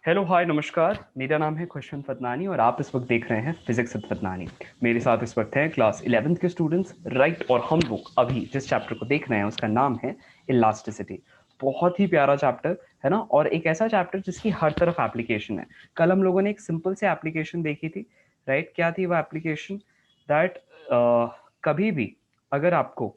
Hello hi नमस्कार, मेरा नाम है खुशवंत फदनानी और आप इस वक्त देख रहे हैं फिजिक्स विद फदनानी। मेरे साथ इस वक्त हैं क्लास 11th के स्टूडेंट्स, राइट। और हम लोग अभी जिस चैप्टर को देख रहे हैं उसका नाम है इलास्टिसिटी। बहुत ही प्यारा चैप्टर है ना, और एक ऐसा चैप्टर जिसकी हर तरफ एप्लीकेशन है। कल हम लोगों ने एक सिंपल से एप्लीकेशन देखी थी, राइट। क्या थी वो एप्लीकेशन? दैट कभी भी अगर आपको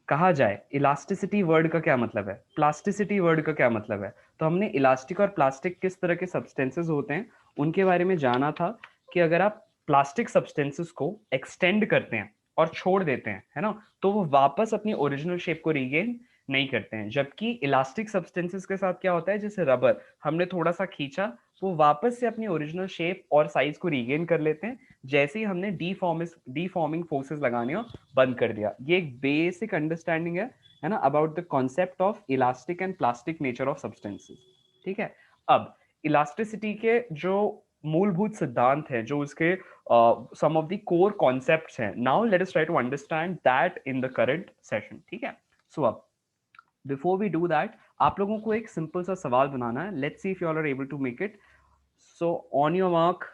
कहा जाए इलास्टिसिटी वर्ड का क्या मतलब है, प्लास्टिसिटी वर्ड का क्या मतलब है, तो हमने इलास्टिक और प्लास्टिक किस तरह के सब्सटेंसेस होते हैं उनके बारे में जाना था। कि अगर आप प्लास्टिक सब्सटेंसेस को एक्सटेंड करते हैं और छोड़ देते हैं, है ना, तो वो वापस अपनी ओरिजिनल शेप को रीगेन नहीं करते हैं। जबकि इलास्टिक सब्सटेंसेस के साथ क्या होता है, जैसे रबर, हमने थोड़ा सा खींचा, वो वापस से अपनी ओरिजिनल शेप और साइज को रीगेन कर लेते हैं जैसे ही हमने डीफॉर्मिंग फोर्सेस लगाने बंद कर दिया। ये एक बेसिक अंडरस्टैंडिंग है ना, about the concept of elastic and plastic nature of substances. ठीक है। अब इलास्टिसिटी के जो मूलभूत सिद्धांत हैं, जो उसके some of the core concepts हैं, now let us try to understand that in the current session. ठीक है। सो अब बिफोर वी डू दैट, आप लोगों को एक सिंपल सा सवाल बनाना है। Let's see if you are able to make it. So on your mark,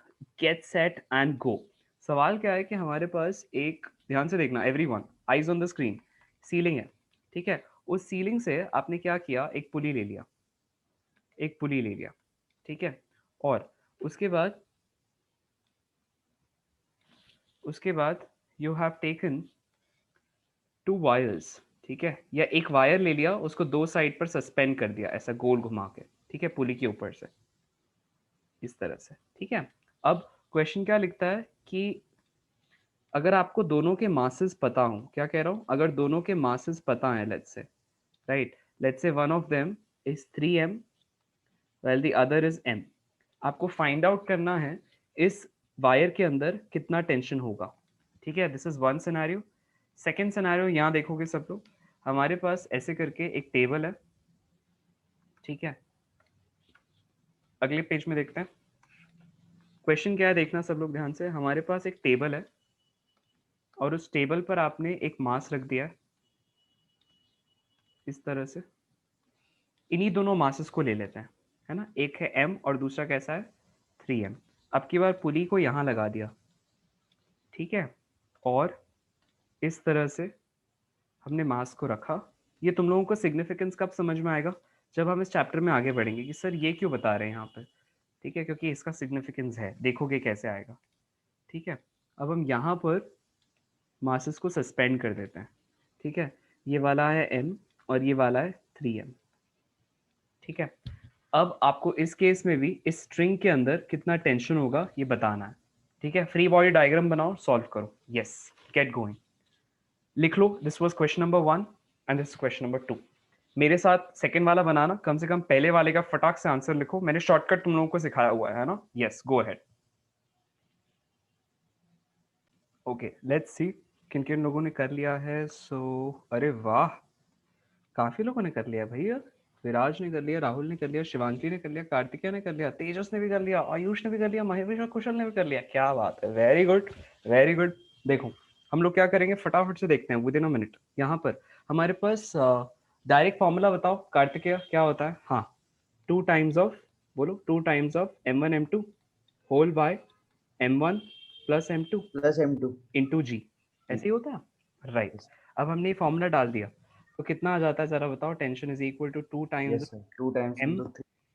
get set and go. सवाल क्या है कि हमारे पास एक, ध्यान से देखना everyone, eyes on the screen, ceiling है। ठीक है। उस सीलिंग से आपने क्या किया, एक पुली ले लिया, एक पुली ले लिया। ठीक है। और उसके बाद you have taken to wires. ठीक है, या एक वायर ले लिया, उसको दो साइड पर सस्पेंड कर दिया ऐसा गोल घुमा के। ठीक है, पुली के ऊपर से इस तरह से। ठीक है। अब क्वेश्चन क्या लिखता है कि अगर आपको दोनों के मासेस पता हो, क्या कह रहा हूं, अगर दोनों के मासेस पता है, लेट्स से, right, let's say one of them is 3m well the other is m। आपको फाइंड आउट करना है इस वायर के अंदर कितना टेंशन होगा। ठीक है, this is one scenario. Second scenario यहाँ देखोगे सब लोग, हमारे पास ऐसे करके एक टेबल है। ठीक है, अगले पेज में देखते हैं क्वेश्चन क्या है। देखना सब लोग ध्यान से, हमारे पास एक टेबल है और उस टेबल पर आपने एक मास रख दिया है इस तरह से। इन्हीं दोनों मासेस को ले लेते हैं, है ना, एक है m और दूसरा कैसा है 3m। अब की बार पुली को यहाँ लगा दिया। ठीक है। और इस तरह से हमने मास को रखा। ये तुम लोगों को सिग्निफिकेंस कब समझ में आएगा, जब हम इस चैप्टर में आगे बढ़ेंगे कि सर ये क्यों बता रहे हैं यहाँ पर। ठीक है, क्योंकि इसका सिग्निफिकेंस है, देखोगे कैसे आएगा। ठीक है। अब हम यहाँ पर मासेस को सस्पेंड कर देते हैं। ठीक है, ये वाला है m और ये वाला है 3m। ठीक है। अब आपको इस केस में भी इस स्ट्रिंग के अंदर कितना टेंशन होगा ये बताना है। ठीक है, फ्री बॉडी डायग्राम बनाओ, सॉल्व करो। Yes, get going. लिख लो, this was question number 1 and this question number 2। मेरे साथ सेकंड वाला बनाना, कम से कम पहले वाले का फटाक से आंसर लिखो। मैंने शॉर्टकट तुम लोगों को सिखाया हुआ है ना। Yes, go ahead. Okay, let's see किन किन लोगों ने कर लिया है। अरे वाह, काफी लोगों ने कर लिया भैया। विराज ने कर लिया, राहुल ने कर लिया, शिवांगी ने कर लिया, कार्तिकेय ने कर लिया, तेजस ने भी कर लिया, आयुष ने भी कर लिया, महेश और कुशल ने भी कर लिया। क्या बात है, वेरी गुड, वेरी गुड। देखो हम लोग क्या करेंगे, फटाफट से देखते हैं विद इन अ मिनट। यहाँ पर हमारे पास डायरेक्ट फॉर्मूला बताओ कार्तिकेय, क्या होता है? हाँ, टू टाइम्स ऑफ, बोलो, two times of m1 m2 whole by m1 plus m2 plus M2 into g. ऐसे ही होता है, राइट। अब हमने ये फॉर्मूला डाल दिया तो कितना आ जाता है जरा बताओ। Tension is equal to two times yes sir 2 times m into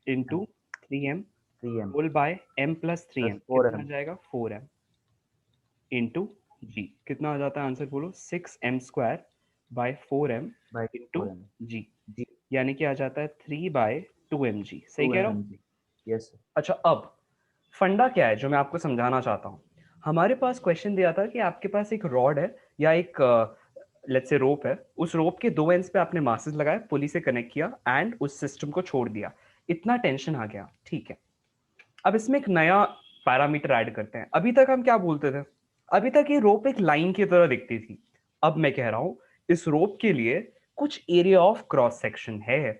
into 3m 3M whole by m plus 3m, plus कितना आ 4M जाएगा 4m इंटू जी। कितना आ जाता है आंसर, बोलो, 6m² by 4m by into 4M जी। जी यानी कि आ जाता है 3/2mg। सही कह रहा हूँ? 2MMG यस सर अच्छा, अब फंडा क्या है जो मैं आपको समझाना चाहता हूँ। हमारे पास क्वेश्चन दिया था कि आपके पास एक रॉड है या एक लेट्स से रोप है, उस रोप के दो एंड्स पे आपने मासेस लगाए, पुली से कनेक्ट किया एंड उस सिस्टम को छोड़ दिया। इतना टेंशन आ गया। ठीक है। अब इसमें एक नया पैरामीटर ऐड करते हैं। अभी तक हम क्या बोलते थे, अभी तक ये रोप एक लाइन की तरह दिखती थी। अब मैं कह रहा हूं इस रोप के लिए कुछ एरिया ऑफ क्रॉस सेक्शन है।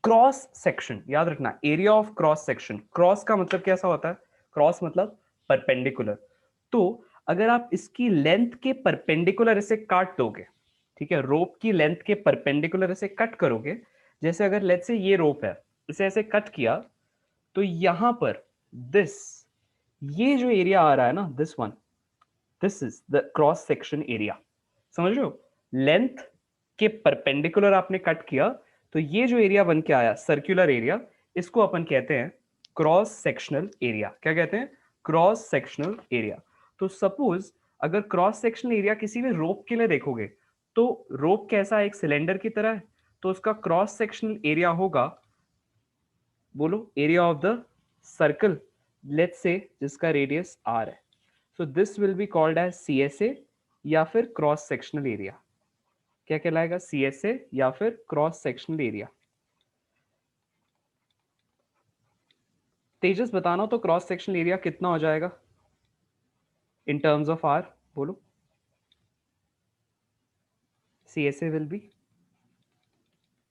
क्रॉस सेक्शन याद रखना, area of cross section. Cross का मतलब कैसा होता है, क्रॉस मतलब परपेंडिकुलर। तो अगर आप इसकी लेंथ के परपेंडिकुलर इसे काट दोगे, ठीक है, रोप की लेंथ के परपेंडिकुलर इसे कट करोगे, जैसे अगर लेट्स से ये रोप है, इसे ऐसे कट किया, तो यहां पर दिस, ये जो एरिया आ रहा है ना, this one, this is the cross section area. समझ रहे हो? लेंथ के परपेंडिकुलर आपने कट किया तो ये जो एरिया बन के आया सर्कुलर एरिया, इसको अपन कहते हैं क्रॉस सेक्शनल एरिया। क्या कहते हैं? Cross sectional area. तो सपोज अगर क्रॉस सेक्शनल एरिया किसी भी रोप के लिए देखोगे तो रोप कैसा है? एक सिलेंडर की तरह है, तो उसका क्रॉस सेक्शनल एरिया होगा, बोलो, area of the circle, let's say जिसका रेडियस आर है। So this will be called as CSA या फिर क्रॉस सेक्शनल एरिया। क्या कहलाएगा? CSA या फिर क्रॉस सेक्शनल एरिया। तेजस बताना तो क्रॉस सेक्शनल एरिया कितना हो जाएगा इन टर्म्स ऑफ आर? बोलो। CSA will be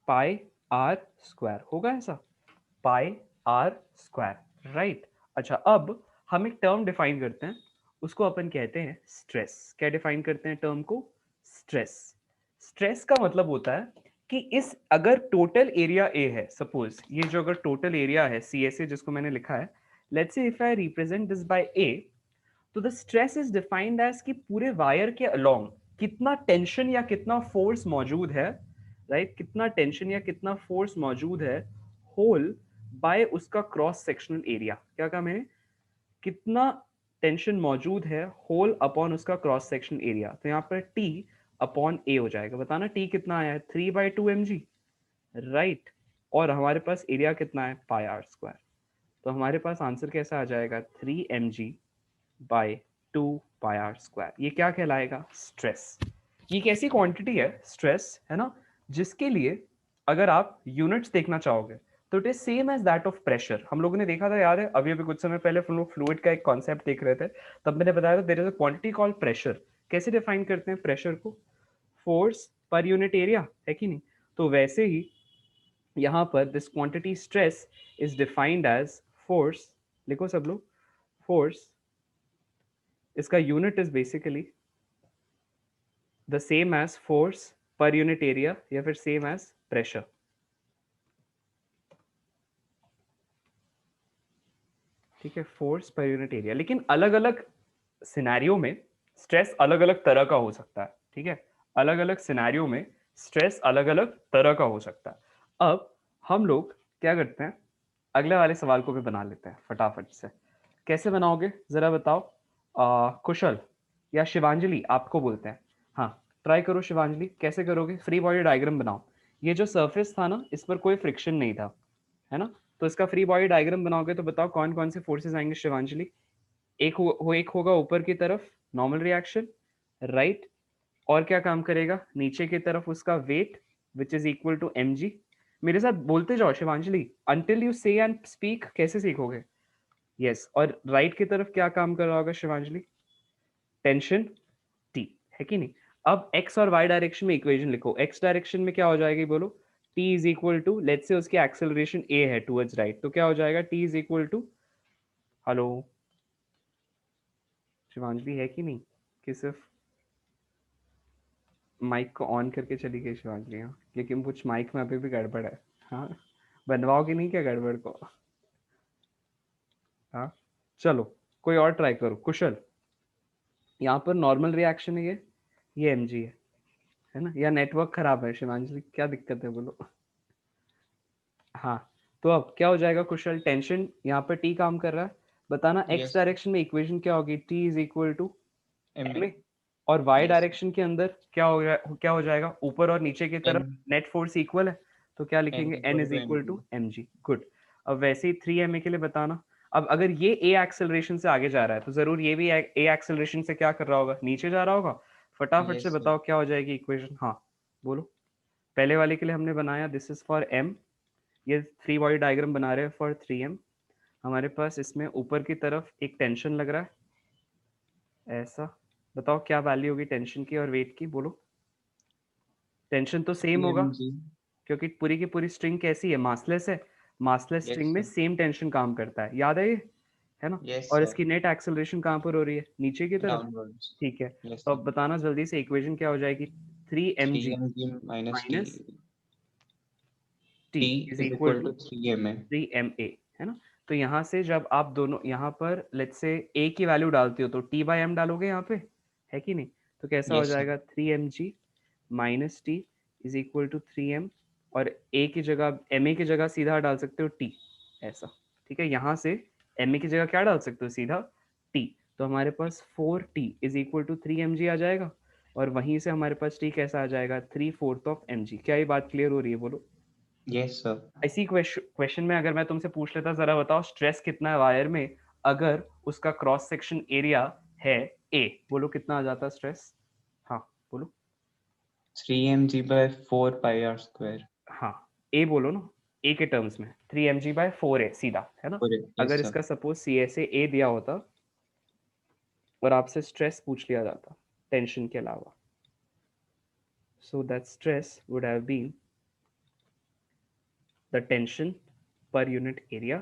pi r square, होगा ऐसा, पाई आर स्क्वायर, राइट। अच्छा, अब हम एक टर्म डिफाइन करते हैं, उसको अपन कहते हैं स्ट्रेस। क्या डिफाइन करते हैं टर्म को? स्ट्रेस। स्ट्रेस का मतलब होता है कि इस, अगर टोटल एरिया ए है, सपोज ये जो अगर टोटल एरिया है CSA जिसको मैंने लिखा है, let's say if I represent this by A, तो the stress is defined as कि पूरे वायर के अलोंग कितना टेंशन या कितना फोर्स मौजूद है, राइट, कितना टेंशन या कितना फोर्स मौजूद है होल बाय उसका क्रॉस सेक्शनल एरिया। क्या कहा मैंने? कितना टेंशन मौजूद है होल अपॉन उसका क्रॉस सेक्शन एरिया। तो यहाँ पर T अपॉन A हो जाएगा। बताना T कितना आया है? 3/2 mg, राइट। और हमारे पास एरिया कितना है? पाई आर स्क्वायर। तो हमारे पास आंसर कैसा आ जाएगा? 3 mg/2 पाई आर स्क्वायर। ये क्या कहलाएगा? स्ट्रेस। ये एक ऐसी क्वांटिटी है स्ट्रेस, है ना, जिसके लिए अगर आप यूनिट्स देखना चाहोगे तो it is same as that of pressure. हम लोगों ने देखा था, याद है, अभी अभी कुछ समय पहले हम लोग फ्लूइड का एक कॉन्सेप्ट देख रहे थे, तब मैंने बताया था there is a quantity called pressure. कैसे डिफाइन करते हैं प्रेशर को? फोर्स पर यूनिट एरिया, है कि नहीं? तो वैसे ही यहाँ पर this quantity stress is defined as force. लिखो सब लोग, फोर्स, इसका unit is basically the same as force per unit area या फिर सेम एज प्रेशर। ठीक है, फोर्स पर यूनिट एरिया। लेकिन अलग अलग सिनेरियो में स्ट्रेस अलग अलग तरह का हो सकता है। ठीक है, अलग अलग सिनेरियो में स्ट्रेस अलग अलग तरह का हो सकता है। अब हम लोग क्या करते हैं, अगले वाले सवाल को भी बना लेते हैं फटाफट से। कैसे बनाओगे जरा बताओ? कुशल या शिवांजलि, आपको बोलते हैं। हाँ, ट्राई करो शिवांजलि, कैसे करोगे? फ्री बॉडी डायग्राम बनाओ। ये जो सरफेस था ना, इस पर कोई फ्रिक्शन नहीं था, है ना, तो इसका फ्री बॉडी डायग्राम बनाओगे तो बताओ कौन कौन से फोर्सेस आएंगे शिवांजलि? एक होगा ऊपर की तरफ नॉर्मल रिएक्शन, राइट, और क्या काम करेगा? नीचे की तरफ उसका weight which is equal to mg। मेरे साथ बोलते जाओ Shivanjali, until you say and speak, कैसे सीखोगे? यस, और राइट की तरफ क्या काम कर रहा होगा शिवांजलि? टेंशन T, है कि नहीं? अब x और y डायरेक्शन में इक्वेशन लिखो। x डायरेक्शन में क्या हो जाएगी बोलो? T is equal to, let's say उसकी एक्सेलरेशन a है टुवर्ड्स राइट, तो क्या हो जाएगा? T is equal to, hello Shivanjali है कि नहीं, कि सिर्फ माइक को ऑन करके चली गई शिवांजलि? हाँ, लेकिन कुछ माइक में अभी भी गड़बड़ है। हाँ, बनवाओगे नहीं क्या गड़बड़ को? हाँ, चलो कोई और ट्राई करो। कुशल, यहाँ पर नॉर्मल रिएक्शन है, ये mg है ना? या नेटवर्क खराब है शिवांजलि, क्या दिक्कत है बोलो? हाँ, तो अब क्या हो जाएगा कुशल? टेंशन यहाँ पर T काम कर रहा है, बताना x Yes, डायरेक्शन में इक्वेशन क्या होगी? T is equal to MA. ma, और y Yes, डायरेक्शन के अंदर क्या हो जाएगा? ऊपर और नीचे की तरफ N नेट फोर्स इक्वल है, तो क्या N लिखेंगे? n equal इज to equal to MG. mg। Good. अब वैसे ही 3ma के लिए बताना। अब अगर ये a एक्सेलरेशन से आगे जा रहा है तो जरूर ये भी a एक्सेलरेशन से क्या कर रहा होगा? नीचे जा रहा होगा। फटाफट से Yes, sir. बताओ क्या हो जाएगी इक्वेशन? हाँ बोलो। पहले वाले के लिए हमने बनाया दिस इज फॉर m, ये फ्री बॉडी डायग्राम बना रहे हैं फॉर 3m। हमारे पास इसमें ऊपर की तरफ एक टेंशन लग रहा है ऐसा, बताओ क्या वैल्यू होगी टेंशन की और वेट की? बोलो। टेंशन तो सेम होगा, PMG. क्योंकि पूरी की पूरी स्ट्रिंग कैसी है? मासलेस है। मासलेस Yes, स्ट्रिंग में sir. सेम टेंशन काम करता है, याद है ये, है ना? Yes, और sir. इसकी नेट एक्सेलरेशन कहाँ पर हो रही है? नीचे की तरफ। Downwards. ठीक है, Yes, तो sir. अब बताना जल्दी से इक्वेशन क्या हो जाएगी? 3mg 3mg minus minus T. T T is is equal equal to to 3ma. 3ma, है ना? तो यहाँ से जब आप दोनों यहाँ पर लेट्स से a की वैल्यू डालते हो तो t/m डालोगे यहाँ पे, है कि नहीं? तो कैसा हो Yes, sir. जाएगा 3mg minus T is equal to 3m, और a की जगह ma की जगह सीधा डाल सकते हो t, ऐसा, ठीक है? यहाँ से ma की जगह क्या डाल सकते हो? सीधा t। तो हमारे पास 4t is equal to 3mg आ जाएगा, और वहीं से हमारे पास t कैसा आ जाएगा? 3/4 ऑफ mg। क्या ये बात क्लियर हो रही है? बोलो। Yes, sir. इसी क्वेश्चन में अगर मैं तुमसे पूछ लेता, जरा बताओ स्ट्रेस कितना है वायर में अगर उसका क्रॉस सेक्शन एरिया है a, बोलो कितना आ जाता स्ट्रेस? हाँ बोलो। 3 mg by 4 pi r square. हाँ a बोलो ना, a के टर्म्स में 3mg/4a सीधा, है ना? Correct. Yes, अगर sir. इसका सपोज सी एस ए दिया होता और आपसे स्ट्रेस पूछ लिया जाता टेंशन के अलावा, so that stress would have been the tension per unit area,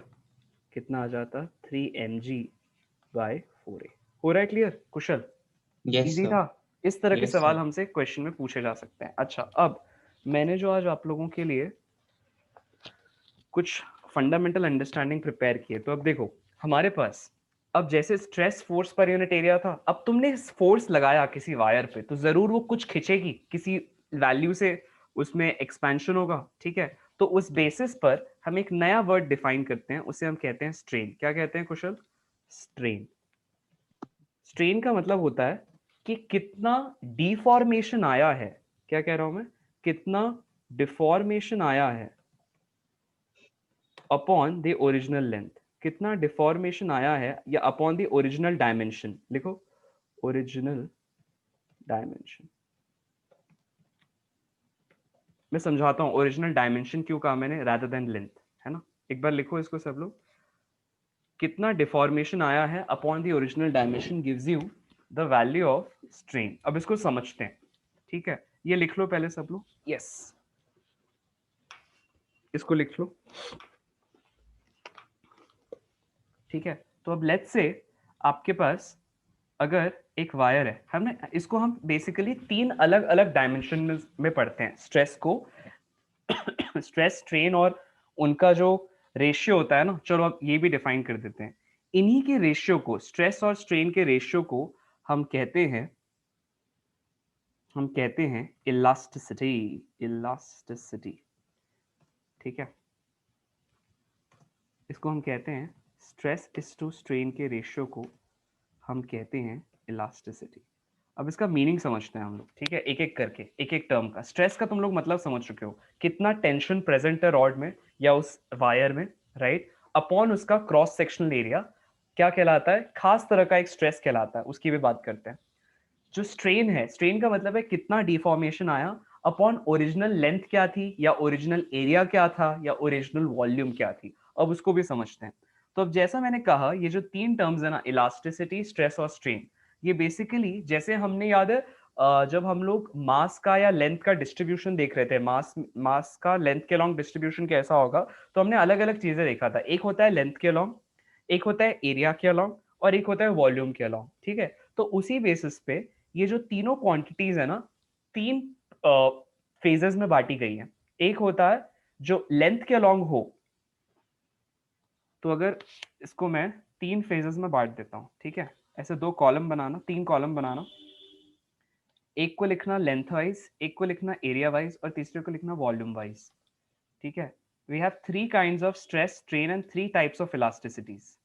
कितना आ जाता? 3mg/4a। हो रहा है clear Kushal? Yes, easy sir. था। इस तरह के Yes, सवाल sir. हमसे क्वेश्चन में पूछे जा सकते हैं। अच्छा, अब मैंने जो आज आप लोगों के लिए कुछ फंडामेंटल अंडरस्टैंडिंग प्रिपेयर किए, तो अब देखो हमारे पास अब जैसे stress force per unit area था, अब तुमने फोर्स लगाया किसी वायर पे तो जरूर वो कुछ खिंचेगी, किसी वैल्यू से उसमें एक्सपेंशन होगा, ठीक है? तो उस बेसिस पर हम एक नया वर्ड डिफाइन करते हैं, उसे हम कहते हैं स्ट्रेन। क्या कहते हैं कुशल? स्ट्रेन। स्ट्रेन का मतलब होता है कि कितना डिफॉर्मेशन आया है। क्या कह रहा हूं मैं? कितना डिफॉर्मेशन आया है अपॉन द ओरिजिनल लेंथ, कितना डिफॉर्मेशन आया है या अपॉन द ओरिजिनल डायमेंशन। लिखो ओरिजिनल डायमेंशन। मैं समझाता हूं ओरिजिनल डायमेंशन क्यों कहा मैंने रादर देन लेंथ, है ना? एक बार लिखो इसको सब लोग। कितना डिफॉर्मेशन आया है upon the original dimension gives you the value of strain. अब इसको समझते हैं, ठीक है? ये लिख लो पहले सब लोग। यस, इसको लिख लो, ठीक है? तो अब लेट्स से आपके पास अगर एक वायर है, हमने इसको हम बेसिकली 3 अलग अलग डायमेंशन में पढ़ते हैं स्ट्रेस को। स्ट्रेस, स्ट्रेन और उनका जो रेशियो होता है ना, चलो अब ये भी डिफाइन कर देते हैं। इन्हीं के रेशियो को, स्ट्रेस और स्ट्रेन के रेशियो को हम कहते हैं इलास्टिसिटी। इलास्टिसिटी, ठीक है? इसको हम कहते हैं स्ट्रेस इज टू स्ट्रेन के रेशियो को हम कहते हैं इलास्टिसिटी। अब इसका मीनिंग समझते हैं हम लोग, ठीक है? एक एक करके, एक एक टर्म का। स्ट्रेस का तुम लोग मतलब समझ चुके हो, कितना टेंशन प्रेजेंट है रॉड में या उस वायर में, राइट? अपॉन उसका क्रॉस सेक्शनल एरिया क्या कहलाता है? खास तरह का एक स्ट्रेस कहलाता है, उसकी भी बात करते हैं। जो स्ट्रेन है, स्ट्रेन का मतलब है कितना डिफॉर्मेशन आया अपॉन ओरिजिनल लेंथ क्या थी, या ओरिजिनल एरिया क्या था, या ओरिजिनल वॉल्यूम क्या थी। अब उसको भी समझते हैं। तो अब जैसा मैंने कहा, ये जो 3 टर्म्स है ना, इलास्टिसिटी, स्ट्रेस और स्ट्रेन, ये बेसिकली जैसे हमने याद है जब हम लोग मास का या लेंथ का डिस्ट्रीब्यूशन देख रहे थे, मास का लेंथ के अलॉन्ग डिस्ट्रीब्यूशन कैसा होगा, तो हमने अलग अलग चीजें देखा था। एक होता है लेंथ के अलॉन्ग, एक होता है एरिया के अलॉन्ग, और एक होता है वॉल्यूम के अलॉन्ग, ठीक है? तो उसी बेसिस पे ये जो तीनों क्वांटिटीज है ना, 3 फेजेस में बांटी गई है। एक होता है जो लेंथ के अलॉन्ग हो, तो अगर इसको मैं 3 फेजेस में बांट देता हूं, ठीक है? ऐसे 2 कॉलम बनाना, 3 कॉलम बनाना, एक को लिखना लेंथ वाइज, एक को लिखना एरिया वाइज, और तीसरे को लिखना वॉल्यूम वाइज, ठीक है? We have 3 kinds of stress, strain and 3 types of elasticities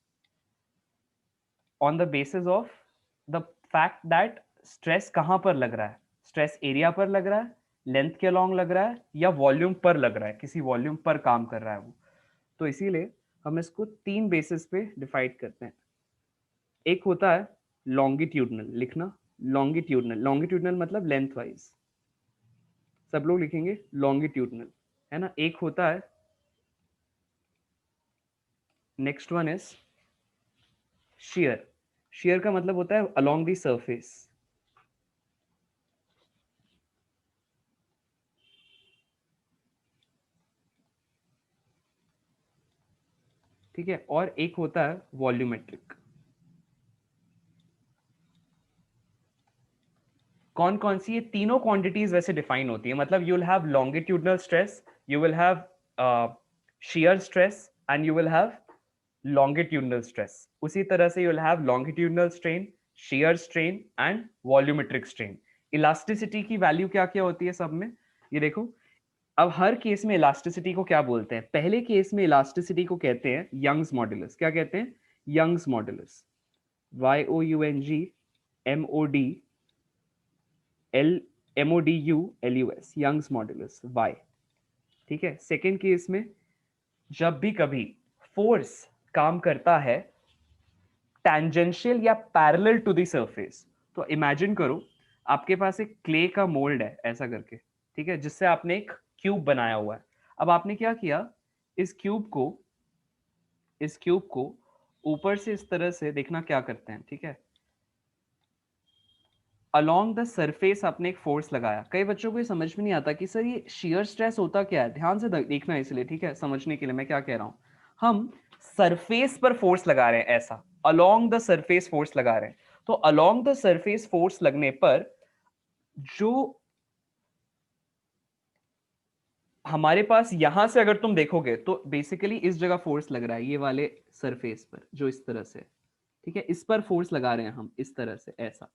on the basis of the fact that stress कहां पर लग रहा है। स्ट्रेस एरिया पर लग रहा है, लेंथ के अलॉन्ग लग रहा है, या वॉल्यूम पर लग रहा है, किसी वॉल्यूम पर काम कर रहा है वो। तो इसीलिए हम इसको 3 बेसिस पे डिवाइड करते हैं। एक होता है लॉन्गिट्यूडनल, लिखना लॉन्गिट्यूडनल। लॉन्गिट्यूडनल मतलब लेंथ वाइज, सब लोग लिखेंगे लॉन्गिट्यूडनल, है ना? एक होता है, next one is share. Share का मतलब होता है अलोंग द सरफेस, ठीक है? और एक होता है वॉल्यूमेट्रिक। कौन कौन सी? ये तीनों क्वांटिटीज वैसे डिफाइन होती है, मतलब you will have longitudinal stress, you will have shear stress, and you will have longitudinal stress. उसी तरह से you'll have longitudinal strain, shear strain and volumetric strain. Elasticity की वैल्यू क्या क्या होती है सब में, ये देखो। अब हर केस में इलास्टिसिटी को क्या बोलते हैं? पहले केस में इलास्टिसिटी को कहते हैं यंग्स मॉड्यूलस। क्या कहते हैं? Young's modulus. YOUNG Young's modulus Y। ठीक है। सेकेंड केस में जब भी कभी फोर्स काम करता है टैंजेंशियल या पैरेलल टू द सरफेस, तो इमेजिन करो आपके पास एक क्ले का मोल्ड है ऐसा करके, ठीक है, जिससे आपने एक क्यूब बनाया हुआ है। अब आपने क्या किया, इस क्यूब को ऊपर से इस तरह से देखना क्या करते हैं, ठीक है, अलोंग द सरफेस आपने एक फोर्स लगाया। कई बच्चों को ये समझ में नहीं आता कि सर ये शियर स्ट्रेस होता क्या है, ध्यान से देखना है इसलिए, ठीक है, समझने के लिए मैं क्या कह रहा हूं। हम सरफेस पर फोर्स लगा रहे हैं, ऐसा अलोंग द सरफेस फोर्स लगा रहे हैं। तो अलोंग द सरफेस फोर्स लगने पर जो हमारे पास यहां से अगर तुम देखोगे तो बेसिकली इस जगह फोर्स लग रहा है, ये वाले सरफेस पर जो इस तरह से, ठीक है, इस पर फोर्स लगा रहे हैं हम इस तरह से ऐसा।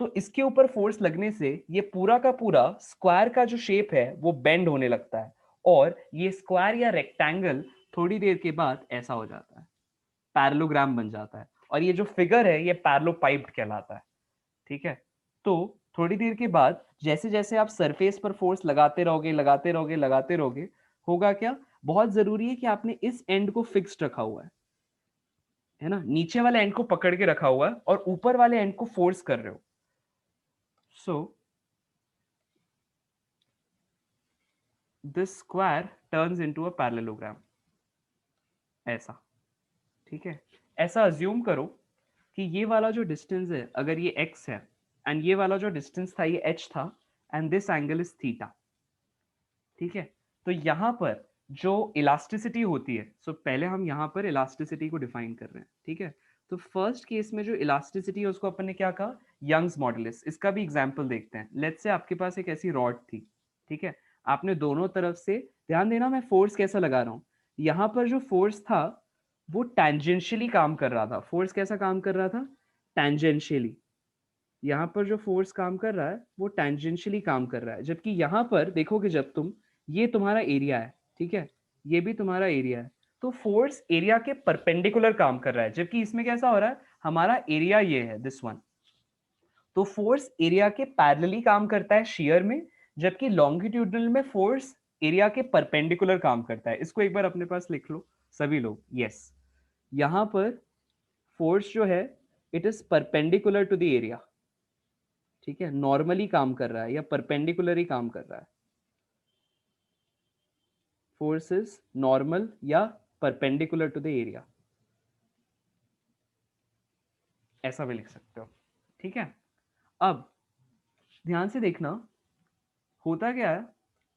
तो इसके ऊपर फोर्स लगने से ये पूरा का पूरा स्क्वायर का जो शेप है वो बेंड होने लगता है, और ये स्क्वायर या रेक्टेंगल थोड़ी देर के बाद ऐसा हो जाता है, पैरेललोग्राम बन जाता है, और ये जो फिगर है ये पैरेललोपाइप्ड कहलाता है। ठीक है। तो थोड़ी देर के बाद जैसे जैसे आप सरफेस पर फोर्स लगाते रहोगे, होगा क्या, बहुत जरूरी है कि आपने इस एंड को फिक्स्ड रखा हुआ है ना, नीचे वाले एंड को पकड़ के रखा हुआ है और ऊपर वाले एंड को फोर्स कर रहे हो। So this square turns into a parallelogram, ऐसा। ठीक है। ऐसा अज्यूम करो कि ये वाला जो डिस्टेंस है अगर ये x है, एंड ये वाला जो डिस्टेंस था ये h था, and this angle is theta. ठीक है। तो यहां पर जो इलास्टिसिटी होती है, सो पहले हम यहां पर इलास्टिसिटी को डिफाइन कर रहे हैं। ठीक है। तो फर्स्ट केस में जो इलास्टिसिटी है उसको अपन ने क्या कहा, यंग्स मॉडुलस। इसका भी एग्जांपल देखते हैं। लेट्स से आपके पास एक ऐसी रॉड थी, ठीक है, आपने दोनों तरफ से, ध्यान देना मैं फोर्स कैसा लगा रहा हूं, यहां पर जो फोर्स था वो टैंजेंशियली काम कर रहा था। फोर्स कैसा काम कर रहा था, टैंजेंशियली। यहाँ पर जो फोर्स काम कर रहा है वो टैंजेंशियली काम कर रहा है, जबकि यहाँ पर देखोगे जब तुम, ये तुम्हारा एरिया है, ठीक है, ये भी तुम्हारा एरिया है, तो फोर्स एरिया के परपेंडिकुलर काम कर रहा है, जबकि इसमें कैसा हो रहा है, हमारा एरिया ये है दिस वन, तो फोर्स एरिया के पैरेलली काम करता है शियर में, जबकि लॉन्गिट्यूडनल में फोर्स एरिया के परपेंडिकुलर काम करता है। इसको एक बार अपने पास लिख लो सभी लोग, यस। यहां पर फोर्स जो है it is perpendicular to the area, ठीक है, नॉर्मली काम कर रहा है या परपेंडिकुलरली काम कर रहा है। फोर्स इज नॉर्मल या परपेंडिकुलर टू द एरिया, ऐसा भी लिख सकते हो। ठीक है। अब ध्यान से देखना, होता क्या है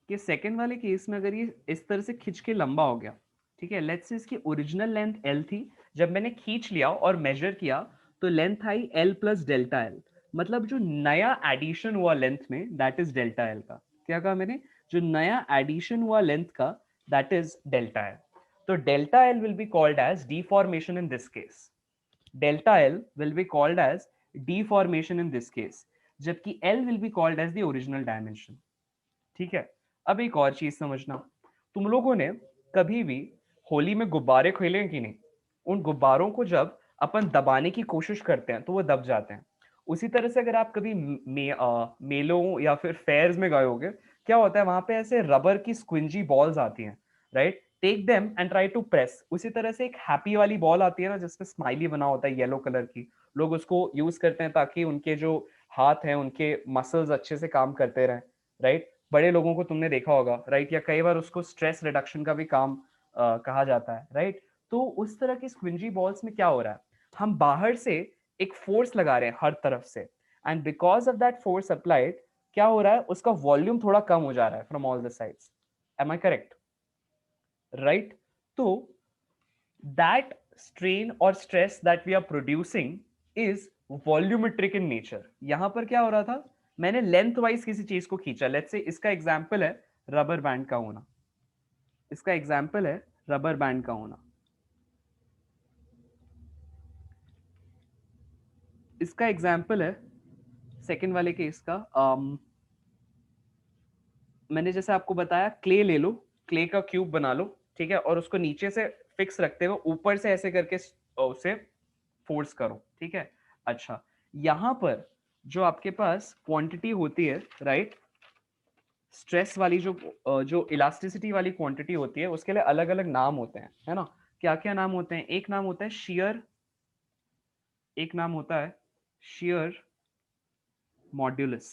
कि सेकंड वाले केस में अगर ये इस तरह से खींच के लंबा हो गया, ठीक है, लेट्स से इसकी ओरिजिनल लेंथ L थी, जब मैंने खींच लिया और मेजर किया तो लेंथ आई L प्लस डेल्टा L, मतलब जो नया एडिशन हुआ लेंथ में दैट इज डेल्टा L का। क्या कहा मैंने, जो नया एडिशन हुआ लेंथ का दैट इज डेल्टा L। तो delta L will be called as deformation in this case, delta L will be called as deformation in this case, जबकि L will be called as the original dimension. ठीक है। अब एक और चीज समझना, तुम लोगों ने कभी भी होली में गुब्बारे खेले हैं कि नहीं, उन गुब्बारों को जब अपन दबाने की कोशिश करते हैं तो वो दब जाते हैं। उसी तरह से अगर आप कभी मेलों या फिर फेयर्स में गए होगे, क्या होता है वहां पे ऐसे रबर की स्क्विंजी बॉल्स आती हैं, right, take them and try to press. उसी तरह से एक हैप्पी वाली बॉल आती है ना जिसपे स्माइली बना होता है येलो कलर की, लोग उसको यूज करते हैं ताकि उनके जो हाथ हैं उनके मसल्स अच्छे से काम करते रहें, राइट। बड़े लोगों को तुमने देखा होगा, राइट, या कई बार उसको स्ट्रेस रिडक्शन का भी काम कहा जाता है, राइट। तो उस तरह की स्क्विंजी बॉल्स में क्या हो रहा है, हम बाहर से एक फोर्स लगा रहे हैं हर तरफ से, and because of that force applied क्या हो रहा है, उसका वॉल्यूम थोड़ा कम हो जा रहा है from all the sides. Am I correct, right. तो दैट स्ट्रेन और stress that we are producing is volumetric in nature. यहां पर क्या हो रहा था, मैंने लेंथ वाइज किसी चीज को खींचा, लेट्स से इसका एग्जांपल है रबर बैंड का होना, इसका एग्जांपल है रबर बैंड का होना, इसका एग्जाम्पल है सेकेंड वाले केस का। मैंने जैसे आपको बताया, क्ले ले लो, क्ले का क्यूब बना लो, ठीक है, और उसको नीचे से फिक्स रखते हुए ऊपर से ऐसे करके उसे फोर्स करो, ठीक है। अच्छा, यहां पर जो आपके पास क्वांटिटी होती है, राइट, स्ट्रेस वाली जो इलास्टिसिटी वाली क्वांटिटी होती है, उसके लिए अलग अलग नाम होते हैं, है ना। क्या क्या नाम होते हैं? एक नाम होता है शियर, एक नाम होता है शियर मॉड्यूलस।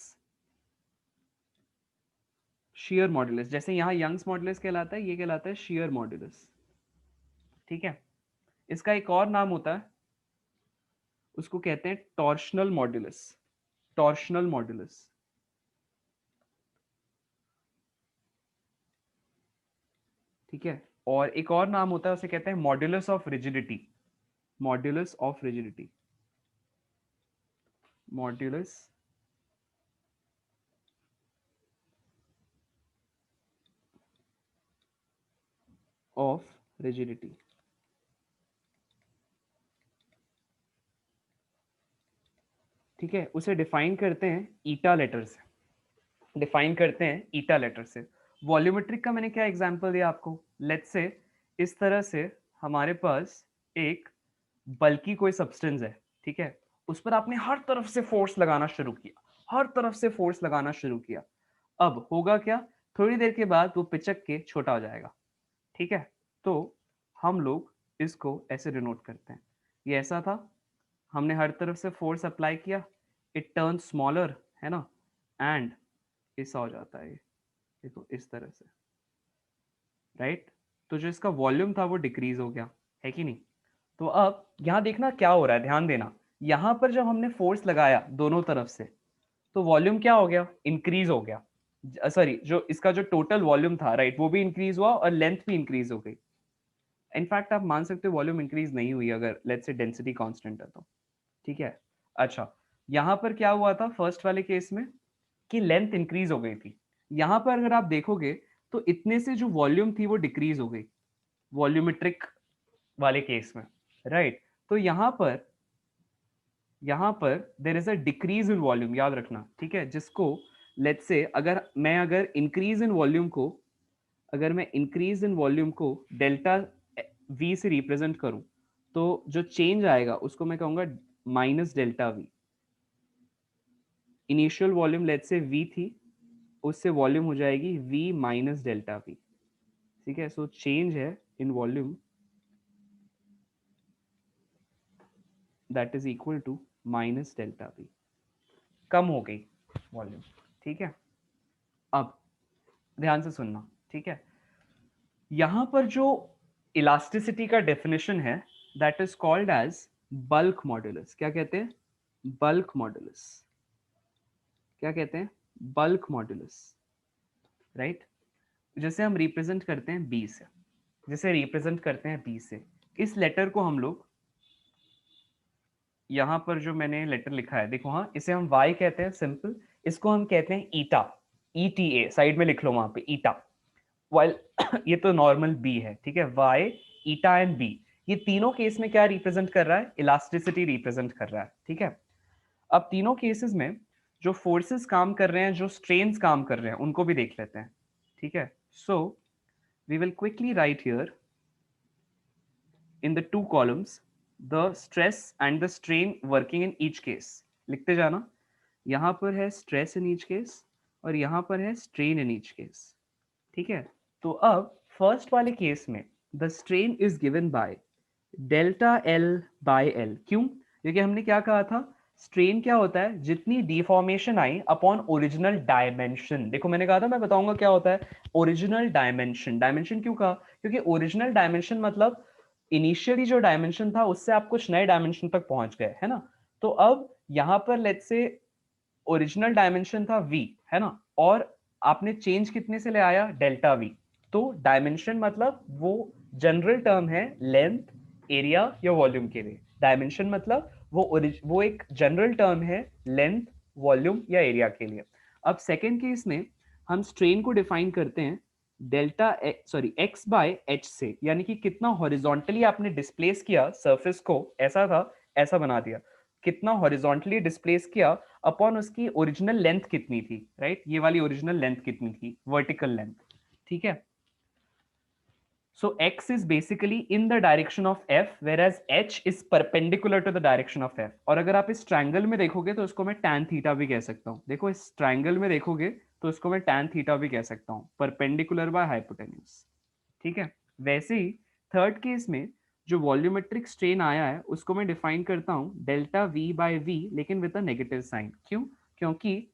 शियर मॉड्यूलस, जैसे यहाँ यंग्स मॉड्यूलस कहलाता है, ये कहलाता है शियर मॉड्यूलस, ठीक है। इसका एक और नाम होता है, उसको कहते हैं टॉर्शनल मॉड्यूलस। टॉर्शनल मॉड्यूलस, ठीक है। और एक और नाम होता है, उसे कहते हैं modulus of rigidity. Modulus of rigidity, modulus of rigidity, ठीक है। उसे डिफाइन करते हैं ईटा लेटर से, डिफाइन करते हैं ईटा लेटर से। वॉल्यूमेट्रिक का मैंने क्या एग्जांपल दिया आपको? लेट्स से इस तरह से हमारे पास एक बल्कि कोई सब्सटेंस है, ठीक है, उस पर आपने हर तरफ से फोर्स लगाना शुरू किया, हर तरफ से फोर्स लगाना शुरू किया। अब होगा क्या? थोड़ी देर के बाद वो पिचक के छोटा हो जाएगा, ठीक है। तो हम लोग इसको ऐसे डिनोट करते हैं, ये ऐसा था, हमने हर तरफ से फोर्स अप्लाई किया, इट टर्न स्मॉलर, है ना, एंड ऐसा हो जाता है ये, देखो इस तरह से, राइट। तो जो इसका वॉल्यूम था वो डिक्रीज हो गया, है कि नहीं। तो अब यहाँ देखना क्या हो रहा है, ध्यान देना, यहाँ पर जब हमने फोर्स लगाया दोनों तरफ से, तो वॉल्यूम क्या हो गया? इंक्रीज हो गया। सॉरी, जो इसका जो टोटल वॉल्यूम था, राइट, वो भी इंक्रीज हुआ और लेंथ भी इंक्रीज हो गई। इनफैक्ट आप मान सकते हो वॉल्यूम इंक्रीज नहीं हुई अगर लेट्स से डेंसिटी कांस्टेंट है तो, ठीक है। अच्छा, यहाँ पर क्या हुआ था फर्स्ट वाले केस में कि लेंथ इंक्रीज हो गई थी। यहाँ पर अगर आप देखोगे तो इतने से जो वॉल्यूम थी वो डिक्रीज हो गई, वॉल्यूमेट्रिक वाले केस में, राइट। तो यहाँ पर there is a decrease in volume, याद रखना, ठीक है। जिसको लेट्स से अगर इंक्रीज इन वॉल्यूम को, अगर मैं इंक्रीज इन वॉल्यूम को डेल्टा वी से रिप्रेजेंट करूं, तो जो चेंज आएगा उसको मैं कहूंगा minus delta V. Initial volume let's say V थी, उससे वॉल्यूम हो जाएगी वी माइनस डेल्टा वी, ठीक है। सो चेंज है in volume that is equal to minus delta V, कम हो गई वॉल्यूम, ठीक है। अब ध्यान से सुनना, ठीक है। यहां पर जो इलास्टिसिटी का डेफिनेशन है that is called as bulk modulus. क्या कहते हैं? Bulk modulus. क्या कहते हैं? Bulk modulus, right. जैसे हम रिप्रेजेंट करते हैं बी से, जैसे रिप्रेजेंट करते हैं बी से, इस लेटर को हम लोग, यहां पर जो मैंने लेटर लिखा है देखो, हाँ, इसे हम y कहते हैं, सिंपल। इसको हम कहते हैं ईटा, ETA, साइड में लिख लो वहां पे ईटा। वाइल ये तो नॉर्मल बी है, ठीक है। y, ईटा एंड बी, ये तीनों केस में क्या रिप्रेजेंट कर रहा है? इलास्टिसिटी रिप्रेजेंट कर रहा है, ठीक है। अब तीनों केसेस में जो फोर्सेस काम कर रहे हैं, जो स्ट्रेन्स काम कर रहे हैं, उनको भी देख लेते हैं, ठीक है। So we will quickly write here in the two columns the stress and the strain working in each case। लिखते जाना, यहां पर है stress in each case और यहां पर है strain in each case, ठीक है। तो अब फर्स्ट वाले केस में the strain is given by delta L by L। क्यों? क्योंकि हमने क्या कहा था, स्ट्रेन क्या होता है? जितनी डिफॉर्मेशन आई अपॉन ओरिजिनल डायमेंशन। देखो मैंने कहा था, मैं बताऊंगा क्या होता है ओरिजिनल डायमेंशन। डायमेंशन क्यों कहा? क्योंकि ओरिजिनल डायमेंशन मतलब इनिशियली जो डायमेंशन था उससे आप कुछ नए डायमेंशन तक पहुंच गए, है ना। तो अब यहाँ पर लेट्स से ओरिजिनल डायमेंशन था v, है ना, और आपने चेंज कितने से ले आया? Delta v। तो डायमेंशन मतलब वो जनरल टर्म है लेंथ, एरिया या वॉल्यूम के लिए। डायमेंशन मतलब वो एक जनरल टर्म है लेंथ, वॉल्यूम या एरिया के लिए। अब सेकेंड केस में हम स्ट्रेन को डिफाइन करते हैं x बाय h से, यानी कि कितना हॉरिजॉन्टली आपने डिस्प्लेस किया सरफेस को, ऐसा था, ऐसा बना दिया, कितना हॉरिजॉन्टली डिस्प्लेस किया अपॉन उसकी ओरिजिनल लेंथ कितनी थी, राइट? ये वाली ओरिजिनल लेंथ कितनी थी, वर्टिकल लेंथ, ठीक है? So x is basically in the direction of f, whereas h is perpendicular to the direction of f. और अगर आप इस ट्रायंगल में देखोगे तो इसको मैं tan थीटा भी कह सकता हूँ। देखो इस ट्रायंगल में देखोगे तो इसको मैं tan थीटा भी कह सकता हूँ, परपेंडिकुलर बाय हाइपोटेन्यूज, ठीक है? वैसे ही थर्ड केस में जो वॉल्यूमेट्रिक स्ट्रेन आया है उसको मैं डिफाइन करता हूँ डेल्टा v बाय v, लेकिन विद अ नेगेटिव साइन। क्यों? क्योंकि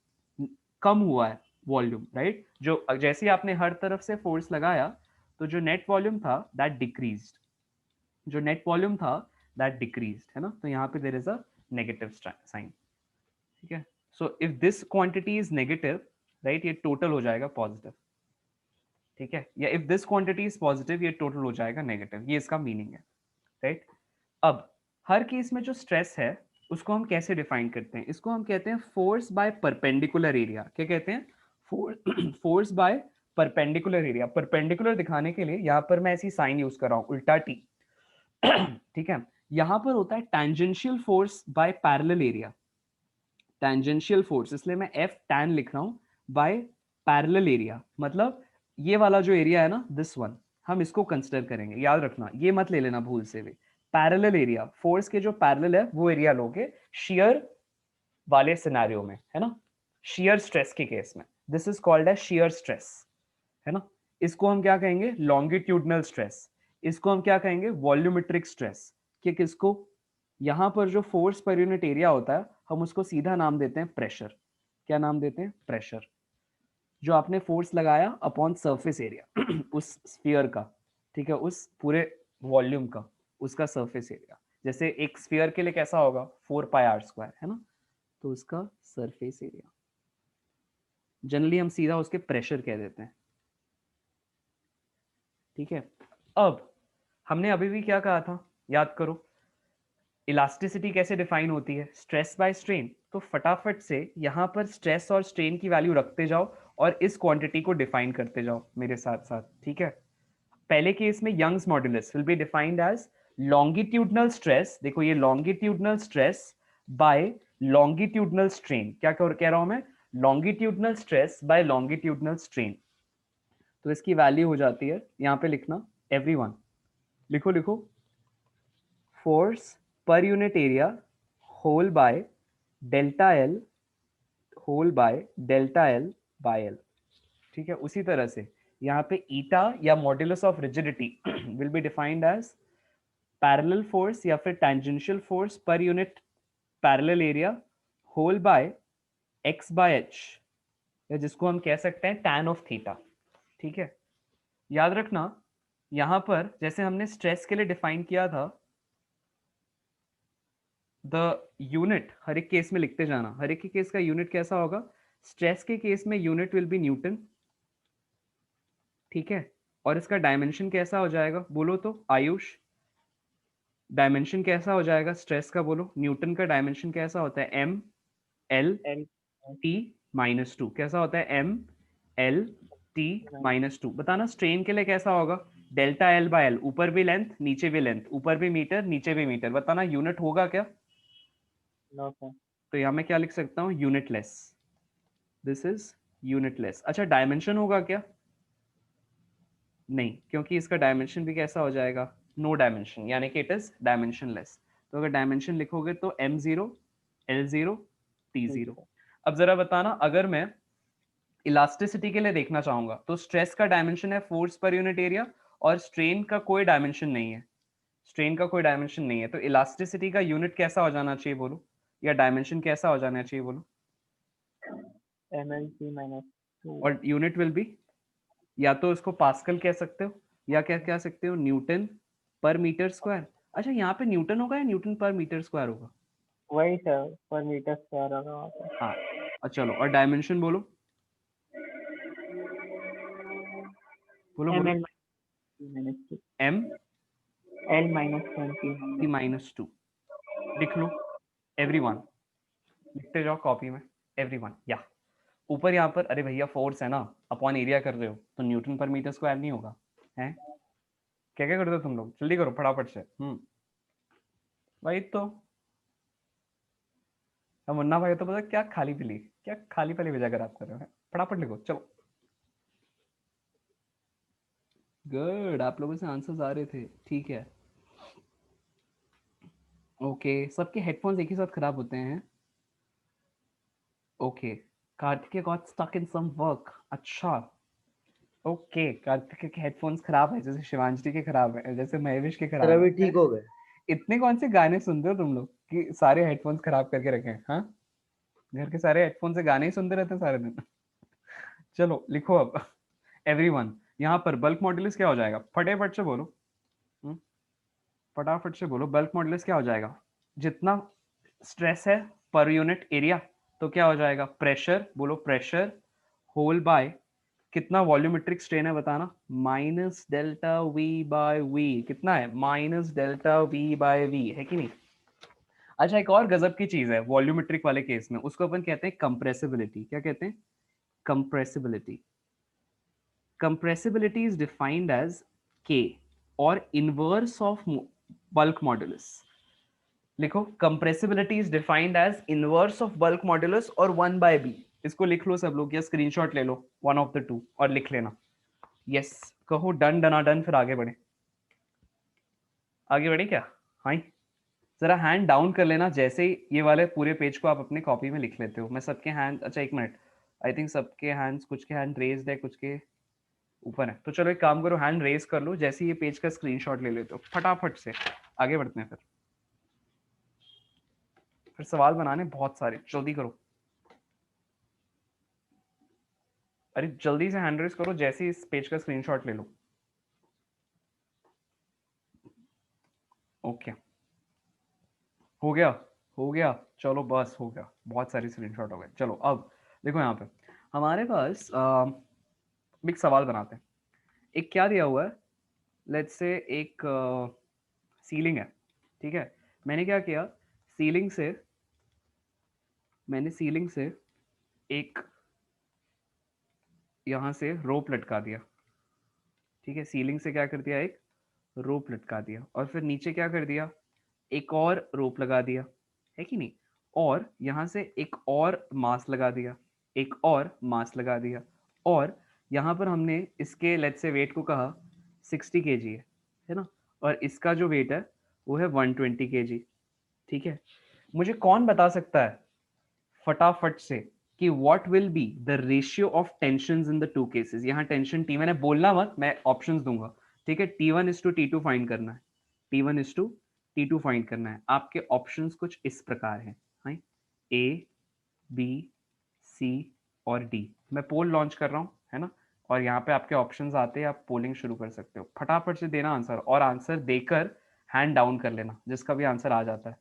कम हुआ है वॉल्यूम, राइट? जो जैसे ही आपने हर तरफ से फोर्स लगाया तो जो नेट वॉल्यूम था दैट डिक्रीज्ड, जो नेट वॉल्यूम था दैट डिक्रीज्ड, है ना? तो यहाँ पे there is a negative sign, ठीक है? So if this quantity is negative, right, ये टोटल हो जाएगा पॉजिटिव, ठीक है? या if this quantity is positive, ये टोटल हो जाएगा नेगेटिव, ये इसका मीनिंग है, राइट? अब हर केस में जो स्ट्रेस है उसको हम कैसे डिफाइन करते हैं? इसको हम कहते हैं फोर्स बाय परपेंडिकुलर एरिया। क्या कहते हैं? Force by perpendicular area. Perpendicular दिखाने के लिए यहाँ पर मैं ऐसी साइन यूज कर रहा हूँ, उल्टा टी, ठीक है? यहाँ पर होता है tangential force by parallel area, tangential force, इसलिए मैं एफ टैन लिख रहा हूँ बाय पैरेलल एरिया। मतलब ये वाला जो एरिया है ना, दिस वन, हम इसको कंसिडर करेंगे। याद रखना, ये मत ले लेना भूल से भी। पैरेलल एरिया, फोर्स के जो पैरेलल है वो एरिया लोगे शियर वाले सिनेरियो में, है ना? शियर स्ट्रेस के केस में this is called as shear stress, है ना? इसको हम क्या कहेंगे? Longitudinal stress. इसको हम क्या कहेंगे? Volumetric stress. कि किसको? यहाँ पर जो फोर्स पर यूनिट एरिया होता है हम उसको सीधा नाम देते हैं प्रेशर। क्या नाम देते हैं? प्रेशर। जो आपने फोर्स लगाया अपॉन सरफेस एरिया उस स्फीयर का, ठीक है, उस पूरे वॉल्यूम का, उसका सरफेस एरिया। जैसे एक स्फीयर के लिए कैसा होगा? 4πr², है ना? तो उसका सरफेस एरिया जनरली हम सीधा उसके प्रेशर कह देते हैं, ठीक है? अब हमने अभी भी क्या कहा था, याद करो, इलास्टिसिटी कैसे डिफाइन होती है? Stress by strain. तो फटाफट से यहाँ पर स्ट्रेस और स्ट्रेन की वैल्यू रखते जाओ और इस क्वांटिटी को डिफाइन करते जाओ मेरे साथ साथ, ठीक है? पहले केस में Young's modulus will be defined as longitudinal stress. देखो ये longitudinal stress by longitudinal strain. क्या कह रहा हूं मैं? Longitudinal stress by longitudinal strain. तो इसकी वैल्यू हो जाती है, यहाँ पे लिखना एवरीवन, लिखो लिखो, force per unit area whole by delta L whole by delta L by L, ठीक है? उसी तरह से यहाँ पे ईटा या modulus of rigidity will be defined as parallel force या फिर tangential force per unit parallel area whole by X by H, या जिसको हम कह सकते हैं tan ऑफ थीटा, ठीक है? याद रखना यहाँ पर जैसे हमने स्ट्रेस के लिए डिफाइन किया था, द यूनिट हर एक केस में लिखते जाना, हर एक के केस का यूनिट कैसा होगा? स्ट्रेस के केस में यूनिट विल बी न्यूटन, ठीक है? और इसका डायमेंशन कैसा हो जाएगा? बोलो तो आयुष, डायमेंशन कैसा हो जाएगा स्ट्रेस का? बोलो, न्यूटन का डायमेंशन कैसा होता है? M L L T -2। कैसा होता है? M L T -2। बताना स्ट्रेन के लिए कैसा होगा? डेल्टा एल बाय एल, ऊपर भी लेंथ नीचे भी लेंथ, ऊपर भी मीटर नीचे भी मीटर। बताना यूनिट होगा क्या? no sir. तो यहाँ मैं क्या लिख सकता हूँ? यूनिटलेस। This is unitless. अच्छा डायमेंशन होगा क्या? नहीं, क्योंकि इसका डायमेंशन भी कैसा हो जाएगा? नो डायमेंशन, यानी कि इट इज डायमेंशनलेस। तो अगर डायमेंशन लिखोगे तो m0 l0 t0। अब जरा बताना, अगर मैं इलास्टिसिटी के लिए देखना चाहूंगा तो स्ट्रेस का डायमेंशन है फोर्स पर यूनिट एरिया और स्ट्रेन का कोई डायमेंशन नहीं है, स्ट्रेन का कोई डायमेंशन नहीं है, तो इलास्टिसिटी का यूनिट कैसा हो जाना चाहिए बोलो, या डायमेंशन कैसा हो जाना चाहिए बोलो? MLT -2. और यूनिट विल बी, या तो इसको पास्कल कह सकते हो या क्या कह सकते हो? न्यूटन पर मीटर स्क्वायर। अच्छा यहाँ पे न्यूटन होगा या न्यूटन पर मीटर स्क्वायर होगा? वही सर, पर मीटर स्क्वायर होगा वहाँ पे. हाँ, अच्छा चलो, और डायमेंशन बोलो, बोलो बोलो। ML -2. m L -20. -2 लिख लो एवरीवन, लिखते जाओ कॉपी में एवरीवन। या ऊपर यहाँ पर, अरे भैया फोर्स है ना, अपॉन एरिया कर रहे हो तो न्यूटन पर मीटर स्क्वायर नहीं होगा? हैं क्या क्या करते हो तुम लोग? जल्दी करो फटाफट से। भाई तो हम मुन्ना भाई तो पता क्या खाली पीली वजह कर आप कर रहे हो, फटाफट लिखो चलो। गुड, आप लोगों से आंसर्स आ रहे थे, ठीक है। ओके, सबके हेडफोन्स एक ही साथ खराब होते हैं। Okay, Kartikeya got stuck in some work, अच्छा। ओके, कार्तिकेय के हेडफोन्स खराब है, जैसे शिवांशी के खराब है, जैसे महेश के सर खराब अभी है। ठीक हो गए। इतने कौन से गाने सुनते हो तुम लोग कि सारे हेडफोन्स खराब करके रखे हैं? हाँ, घर के सारे हेडफोन से गाने ही सुनते रहते हैं सारे दिन। चलो लिखो अब। एवरीवन, यहाँ पर बल्क मॉड्यूलस क्या हो जाएगा, फटाफट से बोलो। हम्म, फटाफट से बोलो, बल्क मॉड्यूलस क्या हो जाएगा? जितना स्ट्रेस है पर यूनिट एरिया, तो क्या हो जाएगा? प्रेशर, बोलो प्रेशर होल बाय कितना वॉल्यूमेट्रिक स्ट्रेन है बताना, minus delta V by V. कितना है? Minus delta V by V, है कि नहीं? अच्छा, एक और गजब की चीज है वॉल्यूमेट्रिक वाले केस में, उसको अपन कहते हैं कंप्रेसिबिलिटी। क्या कहते हैं? Compressibility. Compressibility is defined as K or inverse of bulk modulus. लिखो, compressibility is defined as inverse of bulk modulus और 1 by b। इसको लिख लो सब लोग या स्क्रीनशॉट ले लो, वन ऑफ द टू, और लिख लेना। यस, कहो डन डना डन, फिर आगे बढ़े। आगे बढ़े क्या? हाँ, जरा हैंड डाउन कर लेना जैसे ही ये वाले पूरे पेज को आप अपने कॉपी में लिख लेते हो। मैं सबके हैंड, अच्छा एक मिनट, आई थिंक सबके हैंड्स, कुछ के हैंड रेज्ड है, कुछ के ऊपर है। तो चलो एक काम करो, हैंड रेज कर लो, जैसे ये पेज का स्क्रीनशॉट ले लेते हो, फटाफट से आगे बढ़ते हैं। फिर सवाल बनाने बहुत सारे, जल्दी करो। अरे जल्दी से हैंड रेज करो, जैसे ही इस पेज का स्क्रीनशॉट ले लो। ओके, हो गया, हो गया, चलो बस हो गया, बहुत सारे स्क्रीनशॉट हो गए। चलो अब देखो यहाँ पे हमारे पास एक सवाल बनाते हैं। एक क्या दिया हुआ है, लेट्स से एक सीलिंग है, ठीक है। मैंने क्या किया, सीलिंग से मैंने सीलिंग से एक यहाँ से रोप लटका दिया, ठीक है। सीलिंग से क्या कर दिया, एक रोप लटका दिया, और फिर नीचे क्या कर दिया, एक और रोप लगा दिया, है कि नहीं। और यहाँ से एक और मास लगा दिया, एक और मास लगा दिया, और यहाँ पर हमने इसके लेट्स से वेट को कहा 60 केजी है ना, और इसका जो वेट है वो है 120 केजी, ठीक है। मुझे कौन बता सकता है फटाफट से कि what will be the ratio of tensions in the two cases? यहाँ टेंशन टी, मैंने बोलना मत, मैं ऑप्शंस दूंगा, ठीक है। T1:T2 फाइंड करना है, T1:T2 फाइंड करना है। आपके ऑप्शंस कुछ इस प्रकार हैं, हाँ, ए, बी, सी और डी। मैं पोल लॉन्च कर रहा हूँ, है ना, और यहाँ पे आपके ऑप्शंस आते हैं, आप पोलिंग शुरू कर सकते हो। फटाफट से देना आंसर, और आंसर देकर हैंड डाउन कर लेना जिसका भी आंसर आ जाता है,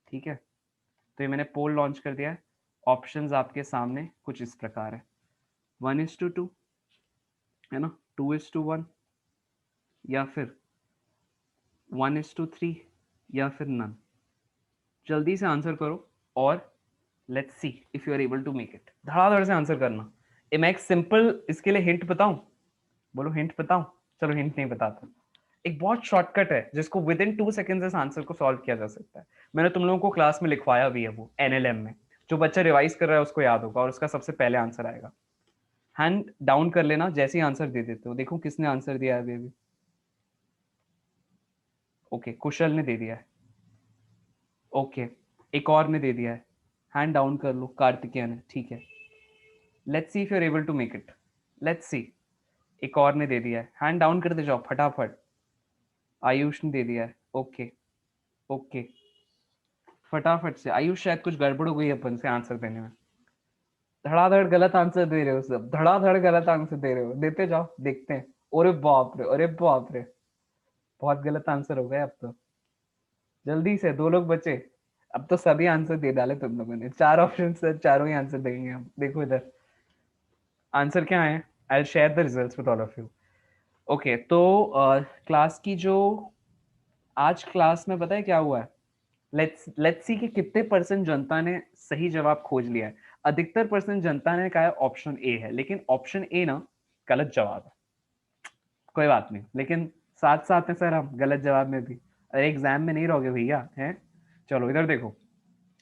ठीक है। तो ये मैंने पोल लॉन्च कर दिया है। ऑप्शंस आपके सामने कुछ इस प्रकार है, 1:2 है ना, 2:1, या फिर 1:3, या फिर नन। जल्दी से आंसर करो, और let's see if you are able to make it. धड़ाधड़ से आंसर करना। मैं एक सिंपल इसके लिए हिंट बताऊं, बोलो हिंट बताऊं। चलो हिंट नहीं बताता, एक बहुत शॉर्टकट है जिसको विद इन 2 सेकेंड्स इस आंसर को सॉल्व किया जा सकता है। मैंने तुम लोगों को क्लास में लिखवाया भी है, वो एनएलएम में। जो बच्चा रिवाइज कर रहा है उसको याद होगा, और उसका सबसे पहले आंसर आएगा। हैंड डाउन कर लेना जैसे ही आंसर दे देते हो। देखो किसने आंसर दिया है अभी। ओके, कुशल ने दे दिया है, ओके, एक और ने दे दिया है। हैंड डाउन कर लो, कार्तिकेय ने, ठीक है। Let's see if you are able to make it, let's see. एक और ने दे दिया है, हैंड डाउन करते जाओ फटाफट। आयुष ने दे दिया है, ओके, ओके, फटाफट से। आयुष शायद कुछ गड़बड़ हो गई अपन से आंसर देने में, धड़ाधड़ गलत आंसर दे रहे हो सब, धड़ाधड़ गलत आंसर दे रहे हो, देते जाओ, देखते हैं। अरे बाप रे, अरे बाप रे, बहुत गलत आंसर हो गया अब तो। जल्दी से, दो लोग बचे, अब तो सभी आंसर दे डाले तुम लोगों ने। 4 ऑप्शन से चारों ही आंसर देंगे हम। देखो इधर आंसर क्या है, I share the results with all of you. Okay, तो क्लास की जो आज क्लास में पता है क्या हुआ है, लेट्स सी कि कितने परसेंट जनता ने सही जवाब खोज लिया है। अधिकतर परसेंट जनता ने कहा है ऑप्शन ए है, लेकिन ऑप्शन ए ना गलत जवाब है। कोई बात नहीं, लेकिन साथ साथ में सर हम गलत जवाब में भी, अरे एग्जाम में नहीं रहोगे भैया हैं। चलो इधर देखो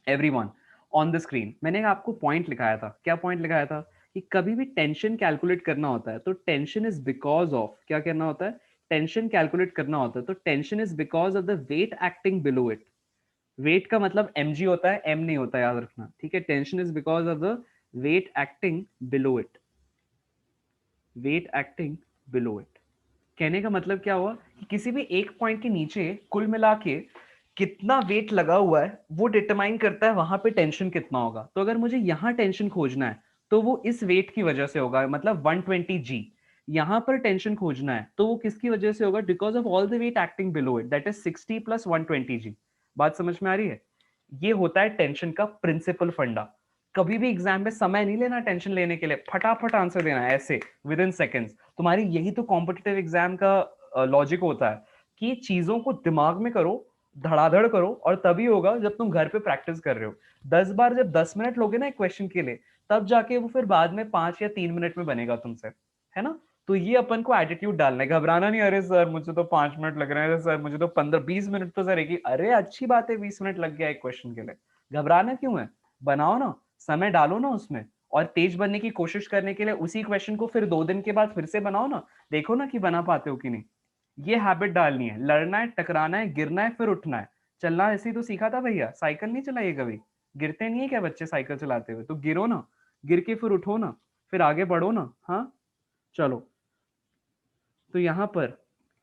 एवरीवन, ऑन द स्क्रीन मैंने आपको पॉइंट लिखाया था। क्या पॉइंट लिखाया था? कि कभी भी टेंशन कैलकुलेट करना होता है तो टेंशन इज बिकॉज ऑफ, क्या करना होता है? टेंशन कैलकुलेट करना होता है तो tension is because of the weight acting below it. Weight का मतलब mg होता है, m नहीं होता, याद रखना, ठीक है। Tension is because of the weight acting below it, weight acting below it. कहने का मतलब क्या हुआ कि किसी भी एक पॉइंट के नीचे कुल मिला के कितना वेट लगा हुआ है वो डिटरमाइन करता है वहां पे टेंशन कितना होगा। तो अगर मुझे यहाँ टेंशन खोजना है तो वो इस वेट की वजह से होगा, मतलब 120 जी। यहाँ पर टेंशन खोजना है तो वो किसकी वजह से होगा? Because of all the weight acting below it, that is 60 plus 120 g. बात समझ में आ रही है? ये होता है टेंशन का प्रिंसिपल फंडा। कभी भी एग्जाम में समय नहीं लेना टेंशन लेने के लिए, फटाफट आंसर देना है ऐसे विद इन सेकेंड्स। तुम्हारी यही तो कॉम्पिटिटिव एग्जाम का लॉजिक होता है कि चीजों को दिमाग में करो, धड़ाधड़ करो, और तभी होगा जब तुम घर पे प्रैक्टिस कर रहे हो। 10 बार जब 10 मिनट लोगे ना एक क्वेश्चन के लिए, तब जाके वो फिर बाद में 5 या 3 मिनट में बनेगा तुमसे, है ना? तो ये अपन को एटीट्यूड डालना है, घबराना नहीं। अरे सर मुझे तो 5 मिनट लग रहे हैं, सर मुझे तो 15-20 मिनट तो सर एक, अरे अच्छी बात है 20 मिनट लग गया एक क्वेश्चन के लिए, घबराना क्यों है? बनाओ ना, समय डालो ना उसमें, और तेज बनने की कोशिश करने के लिए उसी क्वेश्चन को फिर 2 दिन के बाद फिर से बनाओ ना, देखो ना कि बना पाते हो कि नहीं। ये हैबिट डालनी है। लड़ना है, टकराना है, गिरना है, फिर उठना है। चलना ऐसे ही तो सीखा था भैया, साइकिल नहीं चलाई कभी? गिरते नहीं है क्या बच्चे साइकिल चलाते हुए? तो गिरो ना, गिर के फिर उठो ना, फिर आगे बढ़ो ना। हाँ चलो, तो यहाँ पर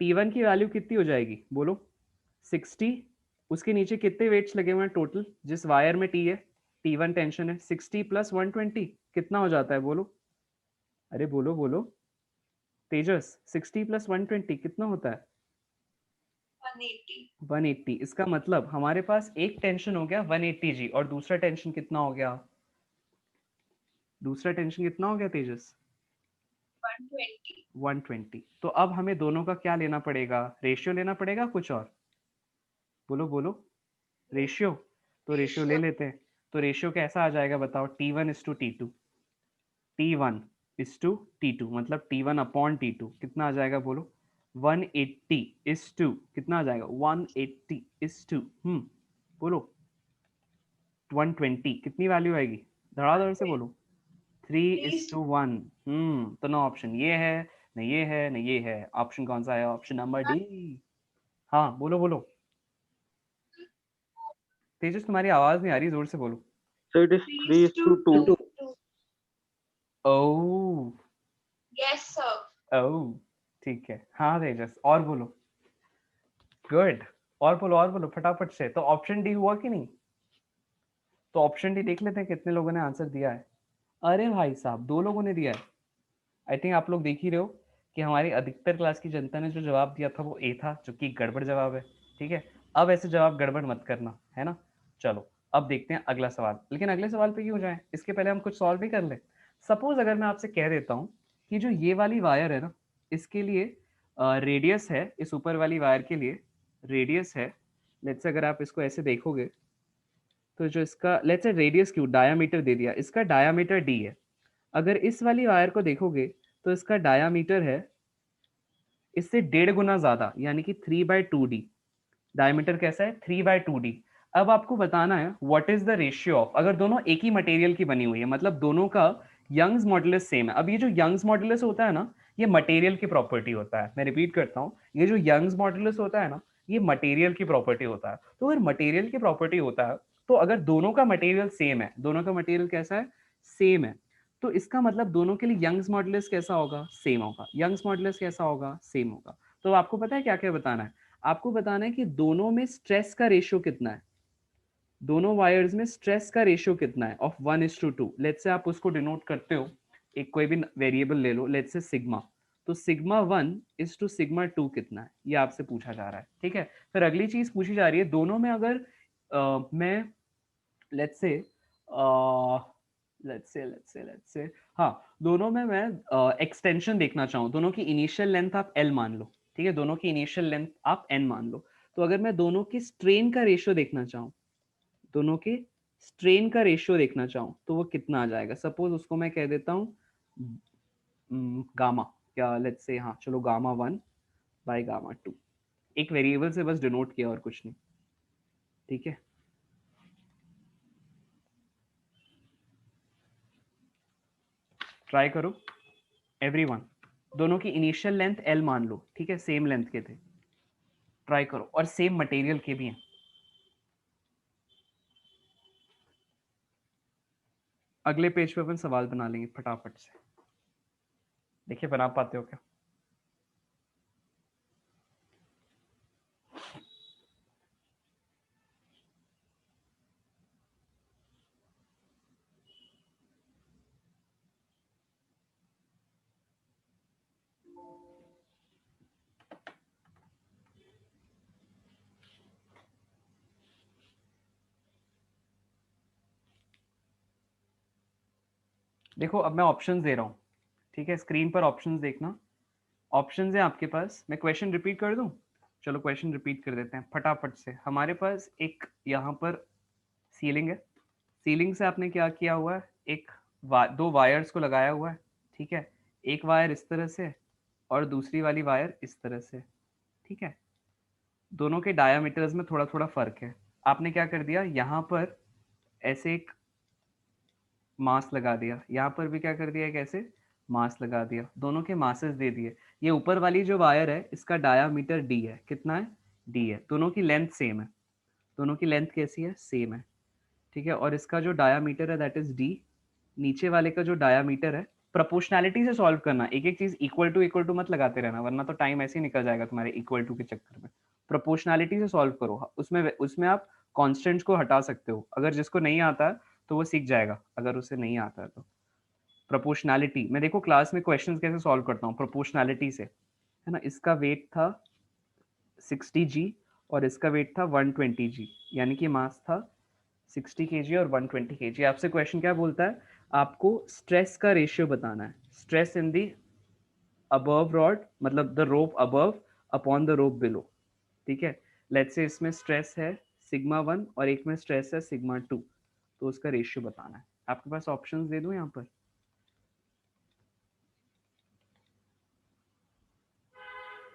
T1 की वैल्यू कितनी हो जाएगी बोलो? 60। उसके नीचे कितने वेट्स लगे हुए हैं टोटल? जिस वायर में T है, T1 टेंशन है, 60 प्लस 120 कितना हो जाता है बोलो? अरे बोलो बोलो तेजस, 60 प्लस 120 कितना होता है? 180। 180। इसका मतलब हमारे पास एक टेंशन हो गया 180 जी, और दूसरा टेंशन कितना हो गया? दूसरा टेंशन कितना हो गया तेजस? 120। 120। तो अब हमें दोनों का क्या लेना पड़ेगा? रेशियो लेना पड़ेगा, कुछ और? बोलो बोलो, रेशियो। तो रेशियो ले लेते हैं। तो रेशियो कैसा आ जाएगा बताओ? T1:T2, T1:T2 मतलब T1 अपॉन T2 कितना आ जाएगा बोलो? 180:2 कितना आ जाएगा? 180:2 बोलो। 120 कितनी वैल्यू आएगी? धड़ाधड़ से बोलो। 3:1। तो नो ऑप्शन ये है, न ये है, न ये है। ऑप्शन कौन सा है? Option number D. हाँ बोलो बोलो तेजस, तुम्हारी आवाज नहीं आ रही, जोर से बोलो। So it is 3:2. 2. Oh, Yes, sir. ओह, ठीक है। हाँ तेजस, और बोलो। गुड, और बोलो फटाफट से। तो ऑप्शन डी हुआ कि नहीं? तो ऑप्शन डी देख लेते हैं कितने लोगों ने आंसर दिया है। अरे भाई साहब, 2 लोगों ने दिया है। आई थिंक आप लोग देख ही रहे हो कि हमारी अधिकतर क्लास की जनता ने जो जवाब दिया था वो ए था, जो कि गड़बड़ जवाब है। ठीक है, अब ऐसे जवाब गड़बड़ मत करना, है ना? चलो अब देखते हैं अगला सवाल। लेकिन अगले सवाल पे क्यों जाएं, इसके पहले हम कुछ सॉल्व भी कर लें। सपोज अगर मैं आपसे कह देता हूँ कि जो ये वाली वायर है ना, इसके लिए रेडियस है, इस ऊपर वाली वायर के लिए रेडियस है। लेट्स से अगर आप इसको ऐसे देखोगे तो जो इसका लेट्स से रेडियस क्यों, डायामीटर दे दिया, इसका डायामीटर डी है। अगर इस वाली वायर को देखोगे तो इसका डायामीटर है इससे 1.5 गुना ज्यादा, यानी कि 3/2d। डायमीटर कैसा है? 3/2d। अब आपको बताना है what is the ratio of, अगर दोनों एक ही मटेरियल की बनी हुई है, मतलब दोनों का यंग्स मॉडुलस सेम है। अब ये जो यंग्स मॉडुलस होता है ना, ये मटेरियल की प्रॉपर्टी होता है। मैं रिपीट करता हूँ, ये जो यंग्स मॉडुलस होता है ना, ये मटेरियल की प्रॉपर्टी होता है। तो अगर मटेरियल की प्रॉपर्टी होता है, तो अगर दोनों का मटेरियल सेम है, दोनों का मटेरियल कैसा है? सेम है, तो इसका मतलब दोनों के लिए यंग्स मॉडुलस कैसा होगा? सेम होगा। यंग्स मॉडुलस कैसा होगा? सेम होगा। तो आपको पता है क्या क्या बताना है? आपको बताना है कि दोनों में स्ट्रेस का रेशियो कितना है, दोनों वायर्स में स्ट्रेस का रेशियो कितना है ऑफ 1:2। लेट्स से आप उसको डिनोट करते हो, एक कोई भी वेरिएबल ले लो, लेट्स से सिग्मा। तो σ1:σ2 कितना है, ये आपसे पूछा जा रहा है। ठीक है, फिर अगली चीज पूछी जा रही है, दोनों में अगर मैं लेट्स से हाँ, दोनों में मैं एक्सटेंशन देखना चाहूँ, दोनों की इनिशियल लेंथ आप L मान लो। ठीक है, दोनों की इनिशियल लेंथ आप N मान लो। तो अगर मैं दोनों की स्ट्रेन का रेशियो देखना चाहूँ, दोनों के स्ट्रेन का रेशियो देखना चाहूँ, तो वो कितना आ जाएगा? सपोज उसको मैं कह देता हूँ गामा, या लेट्स से हाँ चलो γ1/γ2। एक वेरिएबल से बस डिनोट किया और कुछ नहीं। ठीक है, ट्राई करो एवरीवन, दोनों की इनिशियल लेंथ एल मान लो, ठीक है, सेम लेंथ के थे, ट्राई करो, और सेम मटेरियल के भी हैं। अगले पेज पे अपन सवाल बना लेंगे फटाफट से, देखिए बना पाते हो क्या। देखो अब मैं ऑप्शंस दे रहा हूँ, ठीक है, स्क्रीन पर ऑप्शंस देखना। ऑप्शंस है आपके पास, मैं क्वेश्चन रिपीट कर दूं, चलो क्वेश्चन रिपीट कर देते हैं फटाफट से। हमारे पास एक यहाँ पर सीलिंग है, सीलिंग से आपने क्या किया हुआ है, एक दो वायर्स को लगाया हुआ है, ठीक है, एक वायर इस तरह से और दूसरी वाली वायर इस तरह से, ठीक है, दोनों के डायामीटर्स में थोड़ा थोड़ा फर्क है। आपने क्या कर दिया, यहाँ पर ऐसे एक मास लगा दिया, यहाँ पर भी क्या कर दिया, एक ऐसे मास लगा दिया, दोनों के मासेस दे दिए। ये ऊपर वाली जो वायर है इसका डायामीटर डी है, कितना है, डी है, दोनों की लेंथ सेम है, दोनों की लेंथ कैसी है, सेम है, ठीक है, और इसका जो डायामीटर है दैट इज डी। नीचे वाले का जो डायामीटर है, प्रोपोर्शनैलिटी से सॉल्व करना, एक एक चीज इक्वल टू मत लगाते रहना, वरना तो टाइम ऐसे ही निकल जाएगा तुम्हारे इक्वल टू के चक्कर में। प्रोपोर्शनैलिटी से सॉल्व करो, उसमें उसमें आप कॉन्स्टेंट्स को हटा सकते हो, अगर जिसको नहीं आता है तो वो सीख जाएगा, अगर उसे नहीं आता है तो। प्रोपोर्शनैलिटी मैं देखो क्लास में क्वेश्चंस कैसे सॉल्व करता हूँ, प्रोपोर्शनैलिटी से, है ना। इसका वेट था 60 जी और इसका वेट था 120 जी, यानी कि मास था 60 kg और 120 kg। आपसे क्वेश्चन क्या बोलता है, आपको स्ट्रेस का रेशियो बताना है, stress in the above rod, मतलब the rope above upon the rope below, ठीक है। लेट्स से इसमें स्ट्रेस है सिग्मा 1 और एक में स्ट्रेस है सिग्मा 2, तो उसका रेशियो बताना है। आपके पास ऑप्शंस दे दूं यहाँ पर,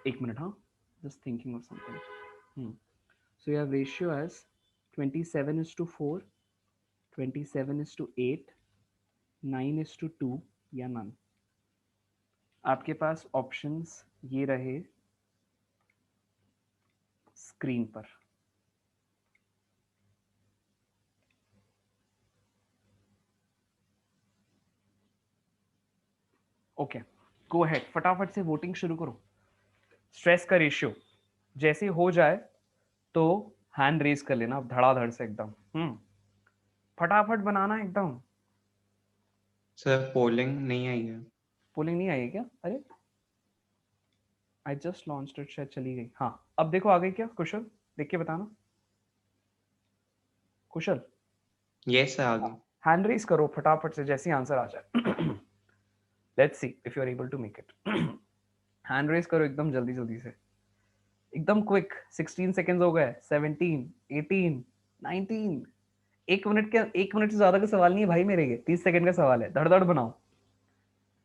एक मिनट, हाँ, just thinking of something. So your ratio as 27:4, 27:8, 9:2 या नन। आपके पास ऑप्शंस ये रहे स्क्रीन पर। ओके, गो अहेड, फटाफट से वोटिंग शुरू करो। स्ट्रेस का रेशियो जैसे हो जाए तो हैंड रेज कर लेना धड़ाधड़ से एकदम, फटाफट बनाना एकदम। सर पोलिंग नहीं आई है। पोलिंग नहीं आई है क्या, अरे आई जस्ट लॉन्च्ड इट, शायद चली गई। हाँ अब देखो आ गई क्या, कुशल देख के बताना, कुशल यस सर आ गई। हैंड रेज करो फटाफट से जैसे आंसर आ जाए। Let's see if you are able to make it. Hand raise करो एकदम जल्दी जल्दी से, एकदम क्विक। 16 सेकंड्स हो गए, 17, 18, 19। एक मिनट से ज्यादा का सवाल नहीं है भाई मेरे, ये 30 सेकंड का सवाल है, धड़ धड़ बनाओ।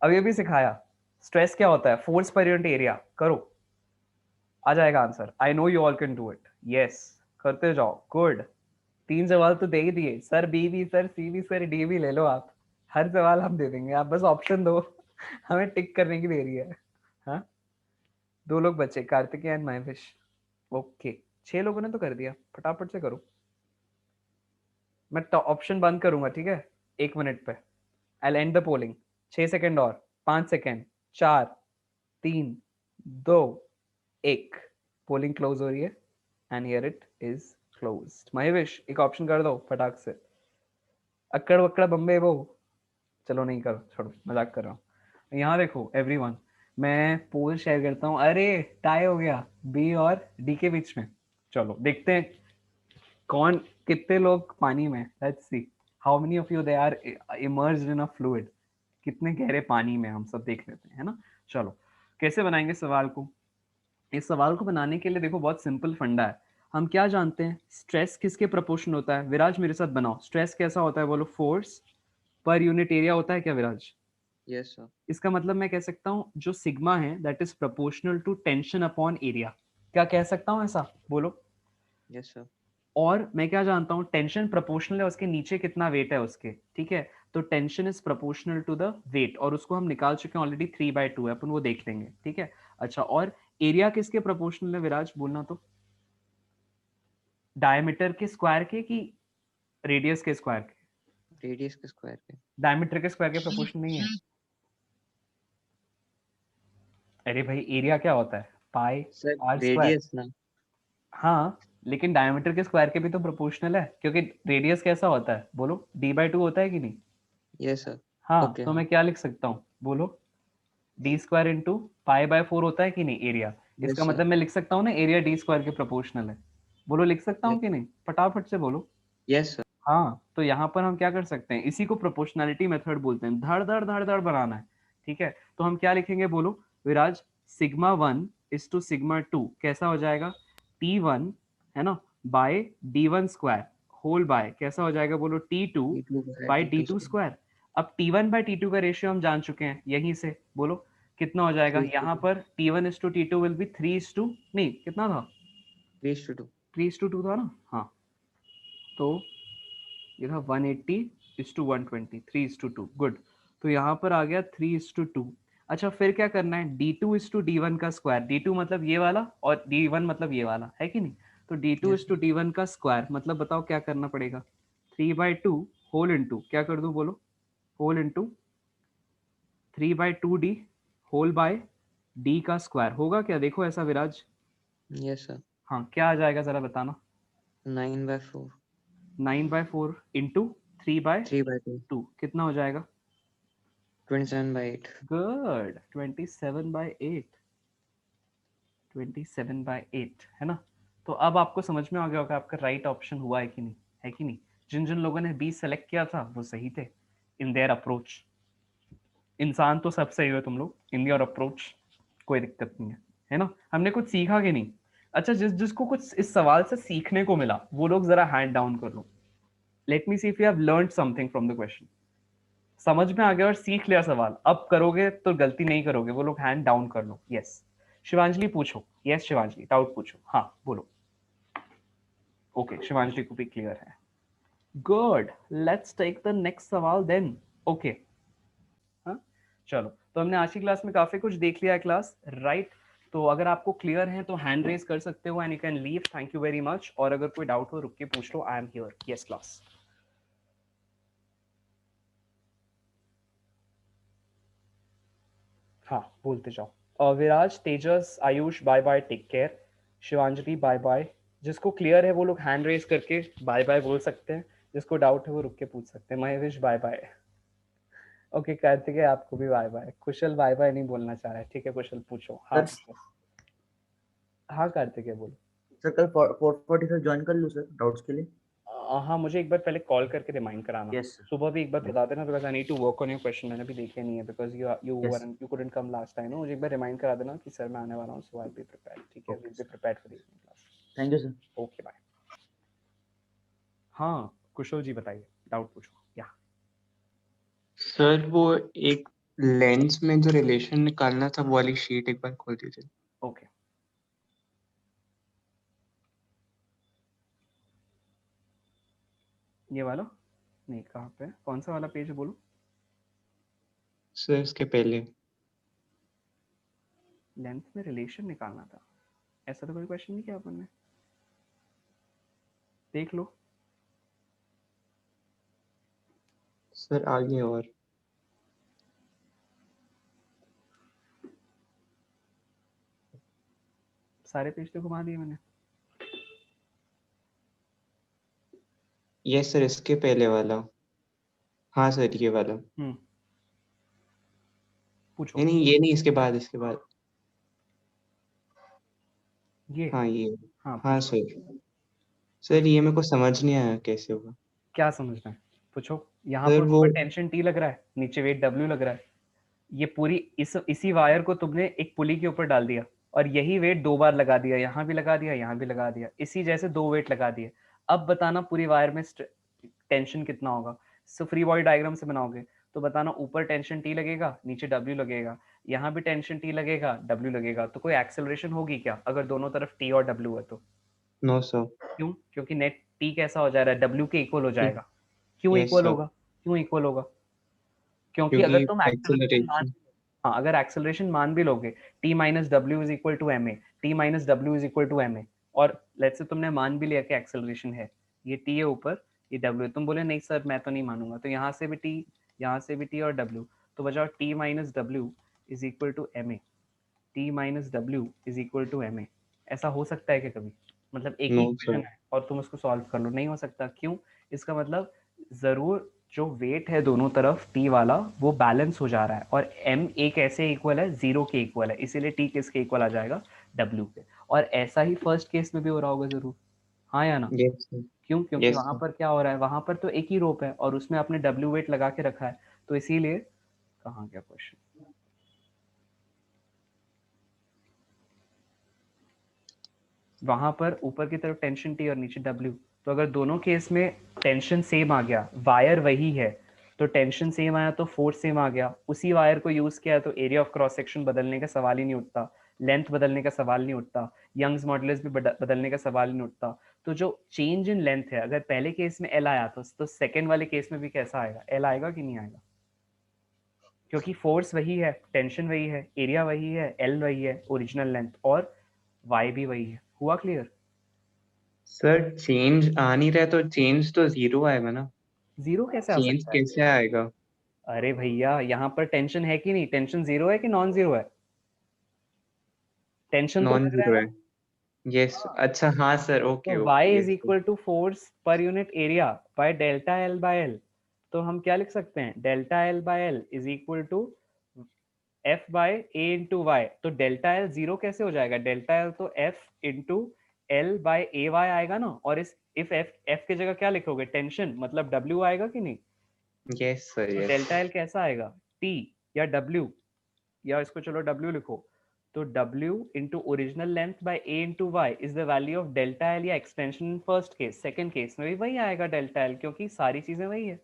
अभी अभी सिखाया स्ट्रेस क्या होता है, फोर्स पर यूनिट एरिया, करो आ जाएगा answer. I know you all can do it, yes करते जाओ, गुड। 3 सवाल तो दे ही दिए सर, बी भी सर, सी भी सर, डी भी ले लो आप, हर सवाल हम दे देंगे, आप बस ऑप्शन दो। हमें टिक करने की देरी है। हाँ 2 लोग बचे, कार्तिकेय एंड महविश। ओके 6 लोगों ने तो कर दिया, फटाफट से करो। मैं ऑप्शन बंद करूंगा, ठीक है, 1 मिनट पे। आई एंड द पोलिंग, 6 सेकंड और, 5 सेकंड, 4, 3, 2, 1, पोलिंग क्लोज हो रही है and here it is closed. Mahvish एक ऑप्शन कर दो फटाक से, अक्कड़ वक्कड़ बम्बे वो, चलो नहीं करो, छोड़ो मजाक कर रहा हूँ। यहाँ देखो एवरीवन, मैं पोल शेयर करता हूँ, अरे टाई हो गया बी और डी के बीच में। चलो देखते हैं कौन, कितने लोग पानी में, let's see how many of you they are emerged in a fluid, कितने गहरे पानी में, हम सब देख लेते हैं, है ना। चलो कैसे बनाएंगे सवाल को, इस सवाल को बनाने के लिए देखो बहुत सिंपल फंडा है। हम क्या जानते हैं, स्ट्रेस किसके प्रोपोर्शन होता है, विराज मेरे साथ बनाओ, स्ट्रेस कैसा होता है बोलो, फोर्स पर यूनिट एरिया होता है क्या विराज। Yes, sir. इसका मतलब मैं कह सकता हूँ जो सिग्मा है that is proportional to tension upon area, क्या कह सकता हूँ ऐसा, बोलो। Yes, sir. और मैं क्या जानता हूँ, टेंशन प्रोपोर्शनल है उसके नीचे कितना वेट है उसके, ठीक है। तो tension is proportional to the weight, और उसको हम निकाल चुके हैं ऑलरेडी, 3/2 है, अपन वो देख लेंगे, ठीक है। अच्छा, और एरिया किसके प्रोपोर्शनल है विराज, बोलना तो, डायमीटर के स्क्वायर के कि रेडियस के स्क्वायर के? रेडियस के स्क्वायर के। डायमीटर के स्क्वायर के प्रोपोर्शनल नहीं है। अरे भाई एरिया क्या होता है, पाई सर आर स्क्वायर। रेडियस ना। हाँ लेकिन डायमीटर के स्क्वायर के भी तो प्रोपोर्शनल है, क्योंकि रेडियस कैसा होता है बोलो, d/2 होता है कि नहीं? Yes sir. हाँ Okay, तो हाँ। मैं क्या लिख सकता हूँ बोलो, d² इंटू π/4 होता है कि नहीं एरिया। Yes, इसका sir. मतलब मैं लिख सकता हूँ ना एरिया d² के प्रोपोर्शनल है। बोलो लिख सकता हूँ Yes. कि नहीं, फटाफट से बोलो। Yes sir. हाँ तो यहाँ पर हम क्या कर सकते हैं, इसी को प्रोपोर्शनैलिटी मेथड बोलते हैं, धड़ धड़ धड़ धड़ बनाना है, ठीक है। तो हम क्या लिखेंगे बोलो विराज, σ1 इज टू σ2 कैसा हो जाएगा, T1 है ना bye D1 square whole bye कैसा हो जाएगा बोलो, T2 बाय D2 स्क्वायर। अब T1 बाय T2 का रेशियो हम जान चुके हैं, यहीं से बोलो कितना हो जाएगा, 3:2. यहाँ पर T1 is to T2 will be 3:2, नहीं कितना था, 3:2. 3:2 था ना। हाँ तो ये था 180:120, 3:2, गुड। तो यहाँ पर आ गया 3:2। अच्छा फिर क्या करना है, D2:D1 का स्क्वायर, D2 मतलब ये वाला और D1 मतलब ये वाला है कि नहीं, तो D2:D1 का स्क्वायर मतलब बताओ क्या करना पड़ेगा, 3/2 होल इंटू क्या कर दूं बोलो, whole into 3/2D whole by D का स्क्वायर होगा क्या, देखो ऐसा विराज। Yes sir. हाँ क्या आ जाएगा जरा बताना, 9/4. 9/4 इंटू 3/2 3/2. कितना हो जाएगा, 27/8. गुड 27/8, 27/8 है ना। तो अब आपको समझ में आ गया होगा आपका राइट ऑप्शन हुआ है कि नहीं, है कि नहीं। जिन जिन लोगों ने बी सेलेक्ट किया था वो सही थे इन देयर अप्रोच। इंसान तो सब सही हो तुम लोग, इन योर अप्रोच कोई दिक्कत नहीं है ना। हमने कुछ सीखा कि नहीं। अच्छा जिसको कुछ इस सवाल से सीखने को मिला वो लोग जरा हैंड डाउन कर लो, let me see if you have learned something from the question. समझ में आ गया और सीख लिया सवाल, अब करोगे तो गलती नहीं करोगे, वो लोग हैंड डाउन कर लो। यस शिवांजलि पूछो, यस शिवांजलि डाउट पूछो, हाँ बोलो। ओके शिवांजलि को भी क्लियर है, good. Let's take the next सवाल देन। ओके हाँ चलो, तो हमने आज की क्लास में काफी कुछ देख लिया है क्लास, राइट। तो अगर आपको क्लियर है तो हैंड रेज कर सकते हो and you can leave, thank you very much. और अगर कोई डाउट हो रुक के पूछ लो, I am here. Yes class. हाँ बोलते जाओ। Viraj, Tejas, Ayush bye bye, take care. Shivanjali bye bye. जिसको क्लियर है वो लोग हैंड रेज करके बाय बाय बोल सकते हैं, जिसको डाउट है वो रुक के पूछ सकते हैं। Mahesh bye bye. Okay Kartikeya आपको भी bye bye. Kushal bye bye नहीं बोलना चाह रहा है, ठीक है कुशल पूछो। हाँ हाँ कार्तिकेय बोलो। सर कल 4:45 ज्वाइन कर लूँ सर डाउट्स के लिए। हाँ मुझे एक बार पहले कॉल करके रिमाइंड कराना। Yes, sir. सुबह भी एक बार बता देना, because I need to work on your question. मैंने भी देखे नहीं है because you couldn't come last time. मुझे एक बार रिमाइंड करा देना कि सर मैं आने वाला हूँ, सो आई बी प्रिपेयर्ड, ठीक है। Okay, will be sir. Prepared for the evening class. Thank you sir. Okay bye. हाँ कुशल जी बताइए, डाउट पूछो। या सर वो एक लेंस में जो रिलेशन निकालना था वो वाली शीट एक बार खोल दीजिए। ओके ये वाला नहीं, कहाँ पे कौन सा वाला पेज है बोलो। सर इसके पहले। लेंथ में रिलेशन निकालना था, ऐसा तो कोई क्वेश्चन नहीं किया अपन ने, देख लो। सर आगे और सारे पेज तो घुमा दिए मैंने। यस सर इसके पहले वाला। हाँ सर ये वाला। पूछो। नहीं नहीं ये नहीं, इसके बाद इसके बाद। ये हाँ ये। हाँ हाँ पूछो। सर। सर ये मेरे को समझ नहीं आया कैसे होगा। क्या समझना है पूछो। यहाँ सर पर वो ऊपर टेंशन T लग रहा है, नीचे वेट W लग रहा है। ये पूरी इसी वायर को तुमने एक पुली के ऊपर डाल दिया और यही वेट 2 बार लगा दिया, यहाँ भी लगा दिया, यहाँ भी लगा दिया, इसी जैसे 2 वेट लगा दिए। अब बताना पूरी वायर में टेंशन कितना होगा। सो फ्री बॉडी डायग्राम से बनाओगे तो बताना, ऊपर टेंशन T लगेगा, नीचे W लगेगा, यहाँ भी टेंशन T लगेगा, W लगेगा। तो कोई एक्सेलरेशन होगी क्या अगर दोनों तरफ T और W है तो? No sir. क्यों? क्योंकि नेट T कैसा हो जा रहा है, W के इक्वल हो जाएगा। क्यों यस इक्वल सर। होगा, क्यों इक्वल होगा? क्योंकि अगर क्योंकि तुम एक्सेलरेशन मान, acceleration हाँ अगर एक्सेलरेशन मान भी लोगे t minus W is equal to M A, T minus W is equal to M A, और लेट्स से तुमने मान भी लिया कि एक्सेलरेशन है, ये t है ऊपर, ये w है, तुम बोले नहीं सर मैं तो नहीं मानूंगा, तो यहाँ से भी t, यहाँ से भी t और w, तो बजाओ t minus W is equal to M A, T minus W is equal to M A. ऐसा हो सकता है क्या कभी? मतलब एक ही no इक्वेशन sir है और तुम उसको सॉल्व कर लो, नहीं हो सकता। क्यों? इसका मतलब जरूर जो वेट है दोनों तरफ टी वाला वो बैलेंस हो जा रहा है, और एम एक ऐसे इक्वल है जीरो के इक्वल है, इसीलिए टी किसके इक्वल आ जाएगा? डब्ल्यू के। और ऐसा ही फर्स्ट केस में भी हो रहा होगा जरूर, हाँ या ना? yes sir क्यों? क्योंकि yes वहां sir पर क्या हो रहा है, वहां पर तो एक ही रोप है और उसमें आपने डब्ल्यू वेट लगा के रखा है, तो इसीलिए कहाँ गया क्वेश्चन? वहां पर ऊपर की तरफ टेंशन टी और नीचे डब्ल्यू, तो अगर दोनों केस में टेंशन सेम आ गया, वायर वही है, तो टेंशन सेम आया तो फोर्स सेम आ गया, उसी वायर को यूज किया तो एरिया ऑफ क्रॉस सेक्शन बदलने का सवाल ही नहीं उठता, लेंथ बदलने का सवाल नहीं उठता, यंग्स मॉडुलस भी बदलने का सवाल नहीं उठता। तो जो चेंज इन लेंथ है, अगर पहले केस में एल आया तो सेकेंड वाले केस में भी कैसा आएगा? एल आएगा कि नहीं आएगा? क्योंकि फोर्स वही है, टेंशन वही है, एरिया वही है, एल वही है ओरिजिनल लेंथ, और वाई भी वही है। हुआ क्लियर? सर चेंज आ नहीं रहा, तो चेंज तो जीरो आएगा ना, जीरो कैसे आ चेंज सकता है? कैसे आएगा? अरे भैया यहाँ पर टेंशन है कि नहीं? टेंशन जीरो है कि नॉन जीरो है? टेंशन तो नॉन लग रहा है जीरो ना? है, यस हाँ। अच्छा हाँ सर, तो okay y okay is yes equal to force per unit area by delta L by L. तो हम क्या लिख सकते हैं? Delta L by L is equal to F by A into Y. तो डेल्टा एल जीरो कैसे हो जाएगा? डेल्टा एल तो F into L by A Y आएगा ना, और इस इफ एफ एफ की जगह क्या लिखोगे? टेंशन, मतलब डब्ल्यू आएगा कि नहीं? यस सर तो यस डेल्टा एल कैसा आएगा? टी या डब्ल्यू, या इसको चलो डब्ल्यू लिखो, तो W into original length by A into Y is the value of delta L, या extension in first case, second case में भी वही आएगा डेल्टा एल, क्योंकि सारी चीजें वही है।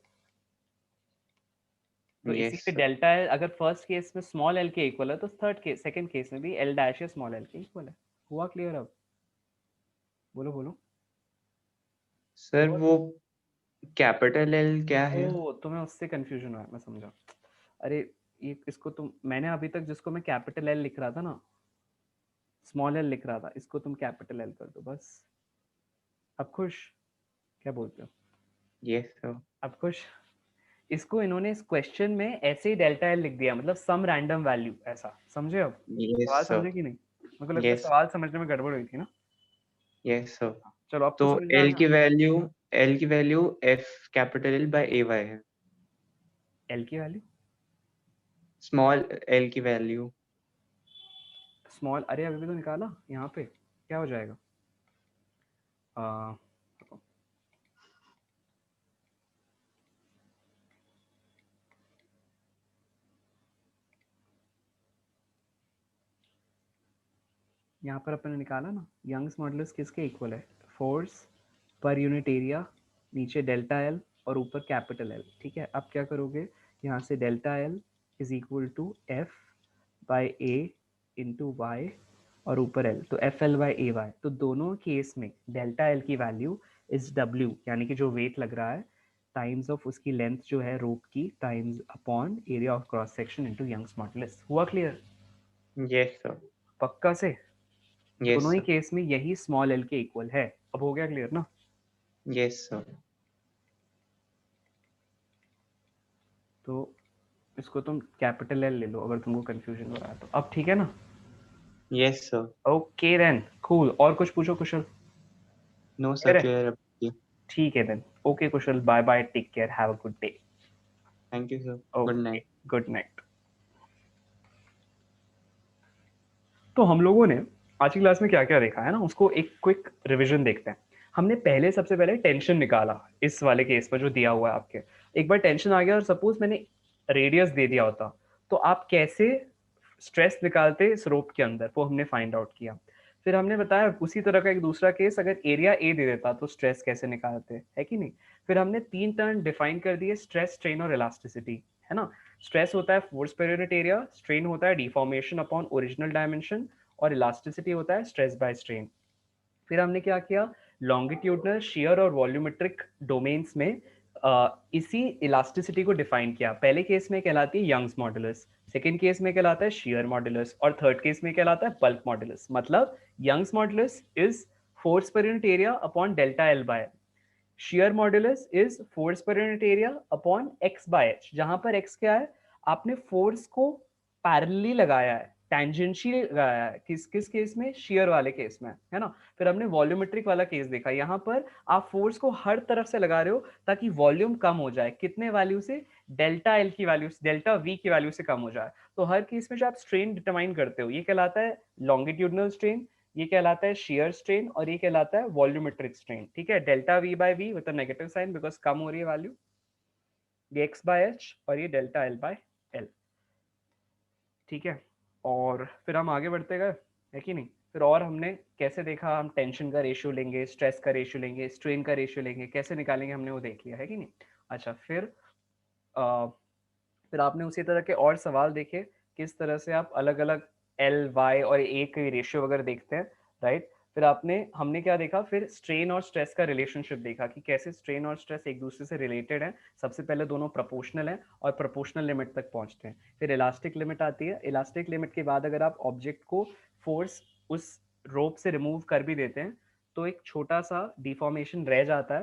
तो यस इसीलिए सर डेल्टा एल अगर फर्स्ट केस में स्मॉल एल के इक्वल है, तो थर्ड केस सेकंड केस में भी एल डैश या स्मॉल एल के इक्वल है। हुआ क्लियर अब? बोलो बोलो। सर हुआ? वो कैपिटल एल क्या है? ओ तुम्हें उससे कंफ्यूजन हुआ, मैं समझा। अरे ये इसको तुम, मैंने अभी तक जिसको मैं कैपिटल एल लिख रहा था ना, स्मॉल एल लिख रहा था, इसको तुम कैपिटल एल कर दो बस। अब खुश? क्या बोलते हो? यस सर अब खुश? इसको इन्होंने इस क्वेश्चन में ऐसे ही डेल्टा एल लिख दिया, मतलब सम रैंडम वैल्यू, ऐसा समझे? अब यस सवाल सर समझे कि नहीं? मेरे को लगता है यस सवाल समझने में गड़बड़ हुई थी ना। यस सर चलो अब तो तो समझ में आ एल गया। की वैल्यू, एल की value F capital L by A Y है, एल की वैल्यू स्मॉल एल की वैल्यू स्मॉल, अरे अभी भी तो निकाला यहाँ पे, क्या हो जाएगा? आ, यहाँ पर अपन ने निकाला ना, यंग्स मॉडुलस किसके इक्वल है? फोर्स पर यूनिट एरिया, नीचे डेल्टा एल और ऊपर कैपिटल एल। ठीक है, अब क्या करोगे? यहाँ से delta L is equal to F by A into Y, और ऊपर एल, तो F L by A Y. तो दोनों केस में डेल्टा एल की वैल्यू इज डब्ल्यू, यानी कि जो वेट लग रहा है, टाइम्स ऑफ उसकी लेंथ जो है रोप की, times upon area of cross section into Young's modulus. हुआ क्लियर? यस सर पक्का से? यस दोनों ही सर केस में यही स्मॉल एल के इक्वल है। अब हो गया क्लियर ना? यस सर तो इसको तुम कैपिटल एल ले लो अगर तुमको कंफ्यूजन हो रहा है तो। अब ठीक है ना? Yes sir okay then, cool. और कुछ पूछो कुशल? नो Clear सर है? क्लियर, ठीक है then. Okay Kushal, bye bye, take care, have a good day. Thank you sir, good okay, night. Good night. तो हम लोगों ने आज की क्लास में क्या क्या देखा है ना, उसको एक क्विक रिवीजन देखते हैं। हमने पहले सबसे पहले टेंशन निकाला, इस वाले केस में जो दिया हुआ है आपके। एक बार टेंशन आ गया और सपोज मैंने रेडियस दे दिया होता, तो आप कैसे स्ट्रेस निकालते इस रोप के अंदर, वो हमने फाइंड आउट किया। फिर हमने बताया उसी तरह का एक दूसरा केस, अगर एरिया ए दे देता तो स्ट्रेस कैसे निकालते, है कि नहीं। फिर हमने 3 टर्म डिफाइन कर दिए, स्ट्रेस, स्ट्रेन और इलास्टिसिटी, है ना। स्ट्रेस होता है force per unit area, strain होता है डिफॉर्मेशन अपॉन ओरिजिनल डायमेंशन, और इलास्टिसिटी होता है स्ट्रेस बाय स्ट्रेन। फिर हमने क्या किया, लॉन्गिट्यूडनल, शियर और वॉल्यूमेट्रिक डोमेन्स में इसी इलास्टिसिटी को डिफाइन किया। पहले केस में कहलाती है यंग्स मॉडुलस, सेकंड केस में कहलाता है शियर मॉडुलस, और थर्ड केस में कहलाता है बल्क मॉडुलस। मतलब Young's modulus is force per unit area upon delta L by, shear modulus is force per unit area upon x by h, जहां पर x क्या है, आपने फोर्स को पैरेलली लगाया है, टेंजेंशियली लगाया है, किस किस केस में, shear वाले केस में, है ना। फिर हमने वॉल्यूमेट्रिक वाला केस देखा, यहाँ पर आप फोर्स को हर तरफ से लगा रहे हो ताकि वॉल्यूम कम हो जाए, कितने वैल्यू से, डेल्टा एल की वैल्यू, डेल्टा वी की वैल्यू से कम हो जाए। तो हर केस में जो आप स्ट्रेन डिटरमाइन करते हो, ये कहलाता है लॉन्गिट्यूडनल स्ट्रेन, ये कहलाता है शेयर स्ट्रेन, और ये कहलाता है वॉल्यूमेट्रिक स्ट्रेन। ठीक है, delta V by V with a negative sign because कम हो रही है वैल्यू, ये एक्स बाय एच, और ये डेल्टा एल बाय एल। ठीक है, और फिर हम आगे बढ़ते गए, है कि नहीं। फिर और हमने कैसे देखा, हम टेंशन का रेशियो लेंगे, स्ट्रेस का रेशियो लेंगे, स्ट्रेन का रेशियो लेंगे, कैसे निकालेंगे हमने वो देख लिया, है कि नहीं। अच्छा, फिर आपने उसी तरह के और सवाल देखे, किस तरह से आप अलग अलग एल वाई और ए के रेशियो वगैरह देखते हैं, राइट। फिर हमने क्या देखा, फिर स्ट्रेन और स्ट्रेस का रिलेशनशिप देखा कि कैसे स्ट्रेन और स्ट्रेस एक दूसरे से रिलेटेड है। सबसे पहले दोनों प्रोपोर्शनल हैं और प्रोपोर्शनल लिमिट तक पहुंचते हैं। फिर इलास्टिक लिमिट आती है, इलास्टिक लिमिट के बाद अगर आप ऑब्जेक्ट को फोर्स उस रोप से रिमूव कर भी देते हैं तो एक छोटा सा डिफॉर्मेशन रह जाता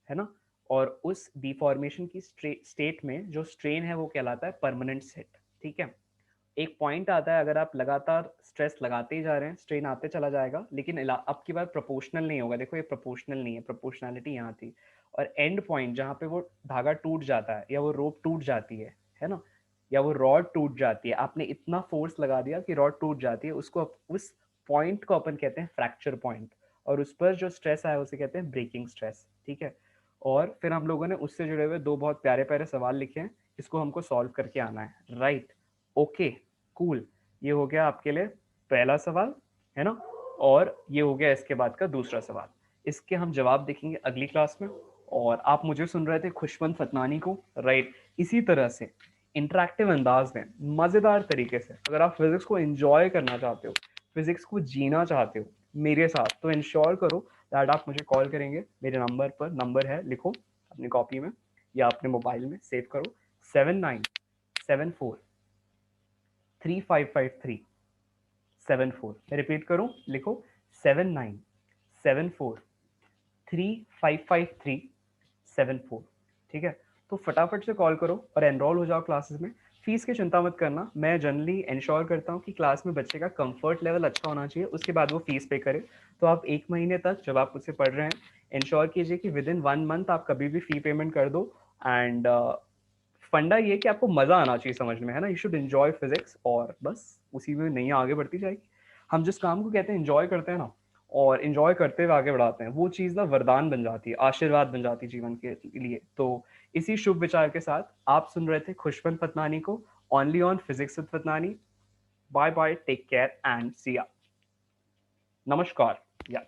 है ना, और उस डिफॉर्मेशन की स्टेट में जो स्ट्रेन है वो कहलाता है परमानेंट सेट। ठीक है, एक पॉइंट आता है, अगर आप लगातार स्ट्रेस लगाते ही जा रहे हैं, स्ट्रेन आते चला जाएगा, लेकिन अब की बार प्रोपोर्शनल नहीं होगा। देखो ये प्रोपोर्शनल नहीं है, प्रोपोर्शनैलिटी यहाँ थी, और एंड पॉइंट जहाँ पे वो धागा टूट जाता है या वो रोप टूट जाती है ना, या वो रॉड टूट जाती है, आपने इतना फोर्स लगा दिया कि रॉड टूट जाती है, उसको उस पॉइंट को अपन कहते हैं फ्रैक्चर पॉइंट, और उस पर जो स्ट्रेस आया उसे कहते हैं ब्रेकिंग स्ट्रेस। ठीक है, और फिर हम लोगों ने उससे जुड़े हुए दो बहुत प्यारे प्यारे सवाल लिखे हैं, इसको हमको सॉल्व करके आना है, राइट। ओके कूल, ये हो गया आपके लिए पहला सवाल, है ना, और ये हो गया इसके बाद का दूसरा सवाल। इसके हम जवाब देखेंगे अगली क्लास में। और आप मुझे सुन रहे थे खुशवंत फतनानी को, राइट। इसी तरह से इंटरेक्टिव अंदाज में, मज़ेदार तरीके से, अगर आप फिजिक्स को एंजॉय करना चाहते हो, फिजिक्स को जीना चाहते हो मेरे साथ, तो इंश्योर करो दैट आप मुझे कॉल करेंगे मेरे नंबर पर। नंबर है, लिखो अपनी कॉपी में या अपने मोबाइल में सेव करो, 7974355374। मैं रिपीट करूं, लिखो 7974355374। ठीक है, तो फटाफट से कॉल करो और एनरोल हो जाओ क्लासेस में। फीस की चिंता मत करना, मैं जनरली इंश्योर करता हूँ कि क्लास में बच्चे का कंफर्ट लेवल अच्छा होना चाहिए, उसके बाद वो फीस पे करे। तो आप 1 महीने तक जब आप मुझसे पढ़ रहे हैं, इंश्योर कीजिए कि विद इन 1 मंथ आप कभी भी फी पेमेंट कर दो। एंड फंडा ये कि आपको मजा आना चाहिए समझने में, है ना। यू शुड एंजॉय फिजिक्स, और बस उसी में नैया आगे बढ़ती जाएगी। हम जिस काम को कहते हैं एंजॉय करते हैं ना, और एंजॉय करते हुए आगे बढ़ाते हैं, वो चीज़ ना वरदान बन जाती है, आशीर्वाद बन जाती है जीवन के लिए। तो इसी शुभ विचार के साथ आप सुन रहे थे खुशवंत फतनानी को, only on physics with Fatnani. Bye bye, take care and see ya. नमस्कार या